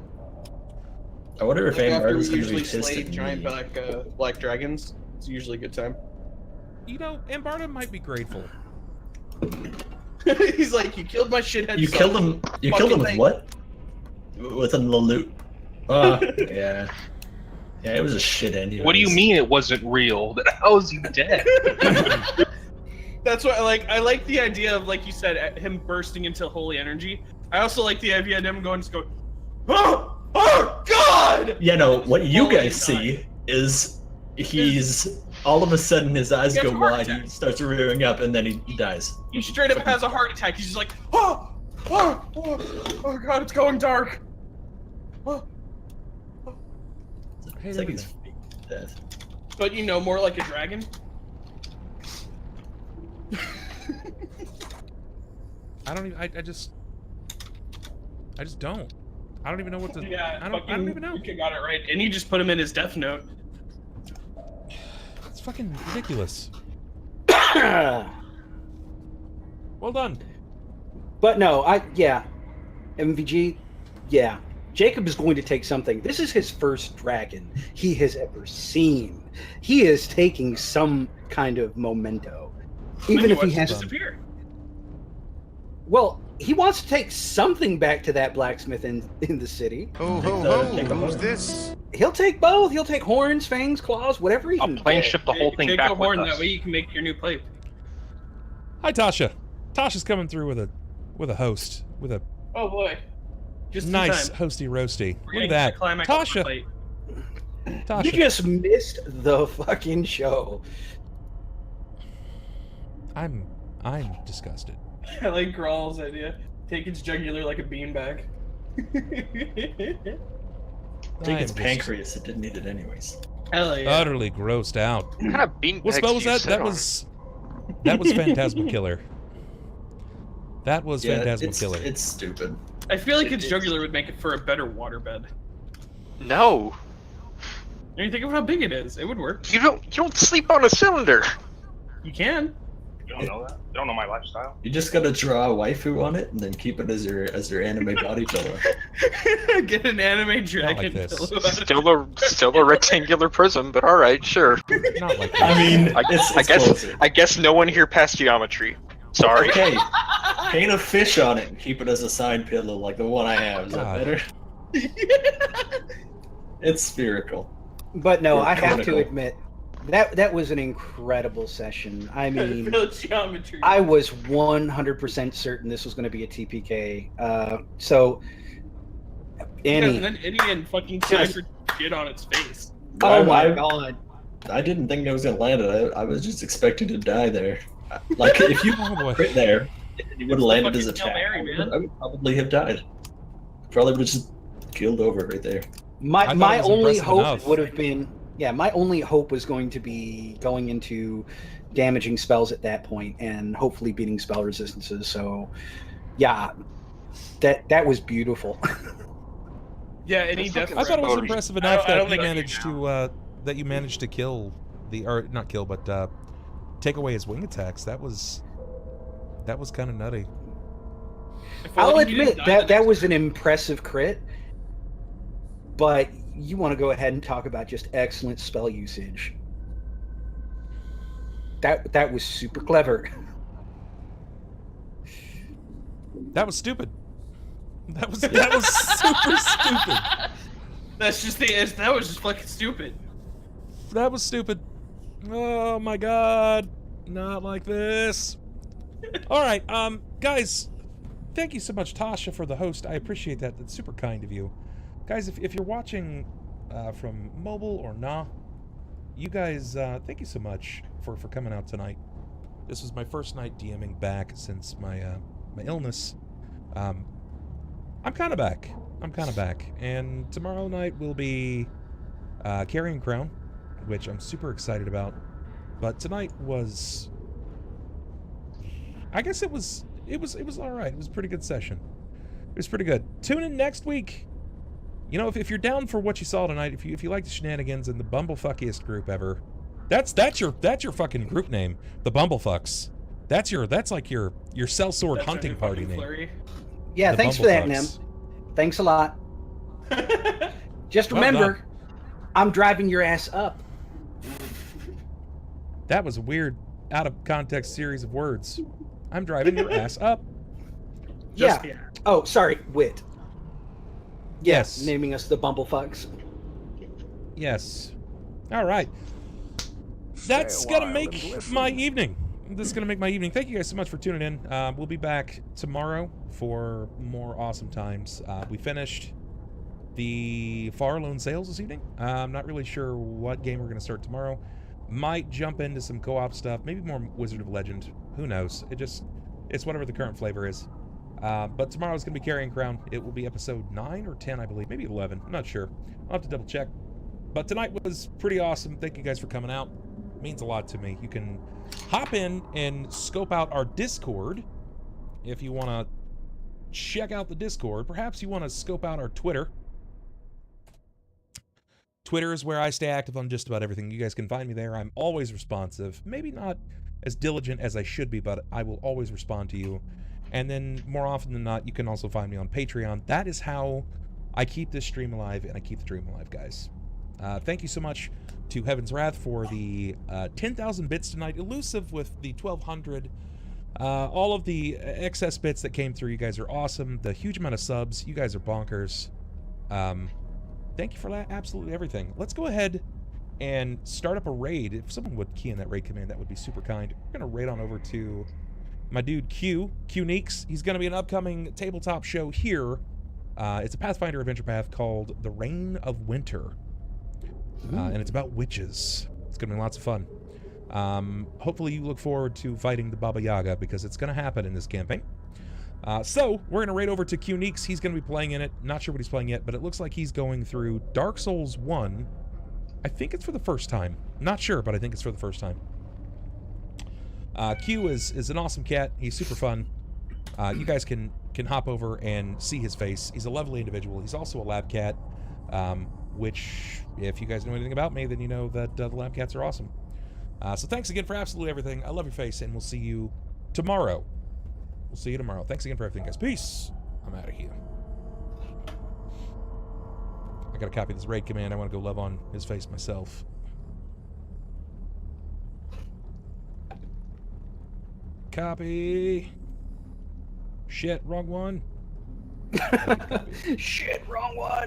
[SPEAKER 7] I wonder if
[SPEAKER 6] Like after we
[SPEAKER 7] Amar's gonna
[SPEAKER 6] usually
[SPEAKER 7] be pissed
[SPEAKER 6] slay
[SPEAKER 7] at
[SPEAKER 6] giant
[SPEAKER 7] me.
[SPEAKER 6] black dragons, it's usually a good time.
[SPEAKER 1] You know, Ambarda might be grateful.
[SPEAKER 6] He's like, you killed my shithead.
[SPEAKER 7] You
[SPEAKER 6] son.
[SPEAKER 7] killed him. You killed him with
[SPEAKER 6] thing.
[SPEAKER 7] what? With a loot. Yeah. Yeah, it was a shit ending.
[SPEAKER 2] What do you mean it wasn't real? How is he dead?
[SPEAKER 6] That's why I like the idea of, like you said, him bursting into holy energy. I also like the idea of him going, oh God!
[SPEAKER 7] Yeah, no. What you
[SPEAKER 6] Holy
[SPEAKER 7] guys see is he's all of a sudden his eyes
[SPEAKER 6] He has
[SPEAKER 7] go
[SPEAKER 6] a heart
[SPEAKER 7] wide.
[SPEAKER 6] attack.
[SPEAKER 7] He starts rearing up, and then he dies.
[SPEAKER 6] He straight up has a heart attack. He's just like, oh God, it's going dark.
[SPEAKER 7] It's like he's fake death.
[SPEAKER 6] But you know, more like a dragon.
[SPEAKER 1] I don't even. I just don't. I don't even know what to.
[SPEAKER 6] Yeah,
[SPEAKER 1] I don't even know.
[SPEAKER 6] You got it right, and you just put him in his death note.
[SPEAKER 1] It's fucking ridiculous. Well done.
[SPEAKER 5] But no, MVG, yeah. Jakob is going to take something. This is his first dragon he has ever seen. He is taking some kind of memento. Even if he has to
[SPEAKER 6] disappear.
[SPEAKER 5] Well, he wants to take something back to that blacksmith in the city.
[SPEAKER 3] Ho, ho, ho, who's this?
[SPEAKER 5] He'll take both. He'll take horns, fangs, claws, whatever he
[SPEAKER 2] I'll
[SPEAKER 5] can
[SPEAKER 2] plane
[SPEAKER 5] get.
[SPEAKER 2] ship the whole thing
[SPEAKER 6] Take
[SPEAKER 2] back
[SPEAKER 6] a horn,
[SPEAKER 2] with us.
[SPEAKER 6] that way you can make your new plate.
[SPEAKER 1] Hi, Tasha. Tasha's coming through with a host with a
[SPEAKER 6] Oh boy. Just
[SPEAKER 1] nice
[SPEAKER 6] in time.
[SPEAKER 1] hosty roasty.
[SPEAKER 6] We're
[SPEAKER 1] Look
[SPEAKER 6] getting
[SPEAKER 1] at
[SPEAKER 6] to the
[SPEAKER 1] that,
[SPEAKER 6] climax of my
[SPEAKER 1] Tasha.
[SPEAKER 6] plate.
[SPEAKER 1] Tasha.
[SPEAKER 5] You just missed the fucking show.
[SPEAKER 1] I'm disgusted.
[SPEAKER 6] I like Grawl's idea. Take its jugular like a beanbag.
[SPEAKER 7] Take its
[SPEAKER 1] I'm just
[SPEAKER 7] pancreas. It didn't need it anyways.
[SPEAKER 6] Hell yeah.
[SPEAKER 1] utterly grossed out.
[SPEAKER 4] What kind of beanbags
[SPEAKER 1] What spell was
[SPEAKER 4] do you
[SPEAKER 1] that?
[SPEAKER 4] sit
[SPEAKER 1] That
[SPEAKER 4] on?
[SPEAKER 1] was Phantasmal Killer. That was Phantasmal Killer.
[SPEAKER 7] It's stupid.
[SPEAKER 6] I feel like its jugular would make it for a better waterbed.
[SPEAKER 4] No,
[SPEAKER 6] And you think of how big it is, it would work.
[SPEAKER 4] you don't sleep on a cylinder.
[SPEAKER 6] You can.
[SPEAKER 2] You don't know that? You don't know my lifestyle?
[SPEAKER 7] You just gotta draw a waifu on it and then keep it as your anime body pillow.
[SPEAKER 6] Get an anime dragon
[SPEAKER 1] like this.
[SPEAKER 6] pillow out of
[SPEAKER 4] Still a rectangular prism, but all right, sure.
[SPEAKER 1] Not like that.
[SPEAKER 7] I mean,
[SPEAKER 4] I
[SPEAKER 7] it's
[SPEAKER 4] guess
[SPEAKER 7] closer.
[SPEAKER 4] I guess no one here passed geometry. Sorry.
[SPEAKER 7] Okay, paint a fish on it and keep it as a side pillow like the one I have. Is that
[SPEAKER 1] God.
[SPEAKER 7] better? It's spherical.
[SPEAKER 5] But no,
[SPEAKER 7] Or
[SPEAKER 5] I have to
[SPEAKER 7] conical.
[SPEAKER 5] admit, that was an incredible session. I mean,
[SPEAKER 6] Build geometry.
[SPEAKER 5] I was 100% certain this was going to be a TPK. So, Annie,
[SPEAKER 6] And then Indian fucking sniper shit on its face.
[SPEAKER 5] oh my
[SPEAKER 7] I-
[SPEAKER 5] god.
[SPEAKER 7] I didn't think I was gonna land it. I was just expecting to die there. Like if you
[SPEAKER 1] Oh boy.
[SPEAKER 7] crit there, and you would have landed as a
[SPEAKER 6] fucking Hail
[SPEAKER 7] tag,
[SPEAKER 6] Mary, man.
[SPEAKER 7] I would probably have died. Probably would have just killed over right there.
[SPEAKER 5] My
[SPEAKER 1] thought
[SPEAKER 5] my
[SPEAKER 1] it was
[SPEAKER 5] only
[SPEAKER 1] impressive
[SPEAKER 5] hope
[SPEAKER 1] enough.
[SPEAKER 5] would have been, my only hope was going to be going into damaging spells at that point and hopefully beating spell resistances. So, yeah, that was beautiful.
[SPEAKER 6] Yeah, and he
[SPEAKER 1] I
[SPEAKER 6] definitely.
[SPEAKER 1] thought it was impressive enough
[SPEAKER 6] I don't
[SPEAKER 1] that you
[SPEAKER 6] think I
[SPEAKER 1] managed to kill or not kill, but take away his wing attacks. That was kind of nutty.
[SPEAKER 6] I feel
[SPEAKER 5] I'll
[SPEAKER 6] like he didn't
[SPEAKER 5] admit
[SPEAKER 6] die the
[SPEAKER 5] that
[SPEAKER 6] next
[SPEAKER 5] was an impressive crit, but you want to go ahead and talk about just excellent spell usage. That was super clever.
[SPEAKER 1] That was stupid. That was super stupid.
[SPEAKER 6] That's just that was just fucking stupid.
[SPEAKER 1] That was stupid. Oh my god. Not like this. All right, guys, thank you so much, Tasha, for the host. I appreciate that. That's super kind of you. Guys, if you're watching from mobile or nah, you guys, thank you so much for coming out tonight. This was my first night DMing back since my illness. I'm kind of back. And tomorrow night will be Carrying Crown, which I'm super excited about. But tonight was, I guess it was all right. It was a pretty good session. It was pretty good. Tune in next week. You know, if you're down for what you saw tonight, if you like the shenanigans in the bumblefuckiest group ever, that's your fucking group name, the Bumblefucks. That's like your sellsword
[SPEAKER 6] That's
[SPEAKER 1] hunting
[SPEAKER 6] our new
[SPEAKER 1] party
[SPEAKER 6] fucking
[SPEAKER 1] name.
[SPEAKER 6] flurry.
[SPEAKER 5] Yeah,
[SPEAKER 1] The
[SPEAKER 5] thanks for that, Nem.
[SPEAKER 1] Bumblefucks.
[SPEAKER 5] Thanks a lot. Just
[SPEAKER 1] Well
[SPEAKER 5] remember,
[SPEAKER 1] done.
[SPEAKER 5] I'm driving your ass up.
[SPEAKER 1] That was a weird, out of context series of words. I'm driving your ass up.
[SPEAKER 6] Just,
[SPEAKER 5] Yeah. Oh, sorry, Wit.
[SPEAKER 1] Yes.
[SPEAKER 5] Naming us the Bumblefucks.
[SPEAKER 1] Yes. All right. That's
[SPEAKER 3] Stay a
[SPEAKER 1] gonna
[SPEAKER 3] while
[SPEAKER 1] make
[SPEAKER 3] and listen.
[SPEAKER 1] my evening. This is gonna make my evening. Thank you guys so much for tuning in. We'll be back tomorrow for more awesome times. We finished the Far Lone Sales this evening. I'm not really sure what game we're gonna start tomorrow. Might jump into some co-op stuff. Maybe more Wizard of Legend. Who knows? It's whatever the current flavor is. But tomorrow is gonna be Carrying Crown. It will be episode 9 or 10, I believe. Maybe 11. I'm not sure. I'll have to double check. But tonight was pretty awesome. Thank you guys for coming out. It means a lot to me. You can hop in and scope out our Discord if you want to check out the Discord, perhaps you want to scope out our Twitter. Twitter is where I stay active on just about everything. You guys can find me there. I'm always responsive. Maybe not as diligent as I should be, but I will always respond to you. And then, more often than not, you can also find me on Patreon. That is how I keep this stream alive, and I keep the dream alive, guys. Thank you so much to Heaven's Wrath for the 10,000 bits tonight, elusive with the 1,200. All of the excess bits that came through, you guys are awesome. The huge amount of subs, you guys are bonkers. Thank you for absolutely everything. Let's go ahead and start up a raid. If someone would key in that raid command, that would be super kind. We're going to raid on over to my dude Q Neeks. He's going to be an upcoming tabletop show here. It's a Pathfinder adventure path called The Reign of Winter. And it's about witches. It's going to be lots of fun. Hopefully you look forward to fighting the Baba Yaga, because it's going to happen in this campaign. So, we're going to raid over to Q Neeks. He's going to be playing in it. Not sure what he's playing yet, but it looks like he's going through Dark Souls 1. I think it's for the first time. Not sure, but I think it's for the first time. Q is an awesome cat. He's super fun. You guys can hop over and see his face. He's a lovely individual. He's also a lab cat, which, if you guys know anything about me, then you know that the lab cats are awesome. So thanks again for absolutely everything. I love your face, and we'll see you tomorrow. We'll see you tomorrow. Thanks again for everything, guys. Peace. I'm out of here. I gotta copy this raid command. I want to go love on his face myself. Copy. Shit, wrong one.
[SPEAKER 5] Shit, wrong one.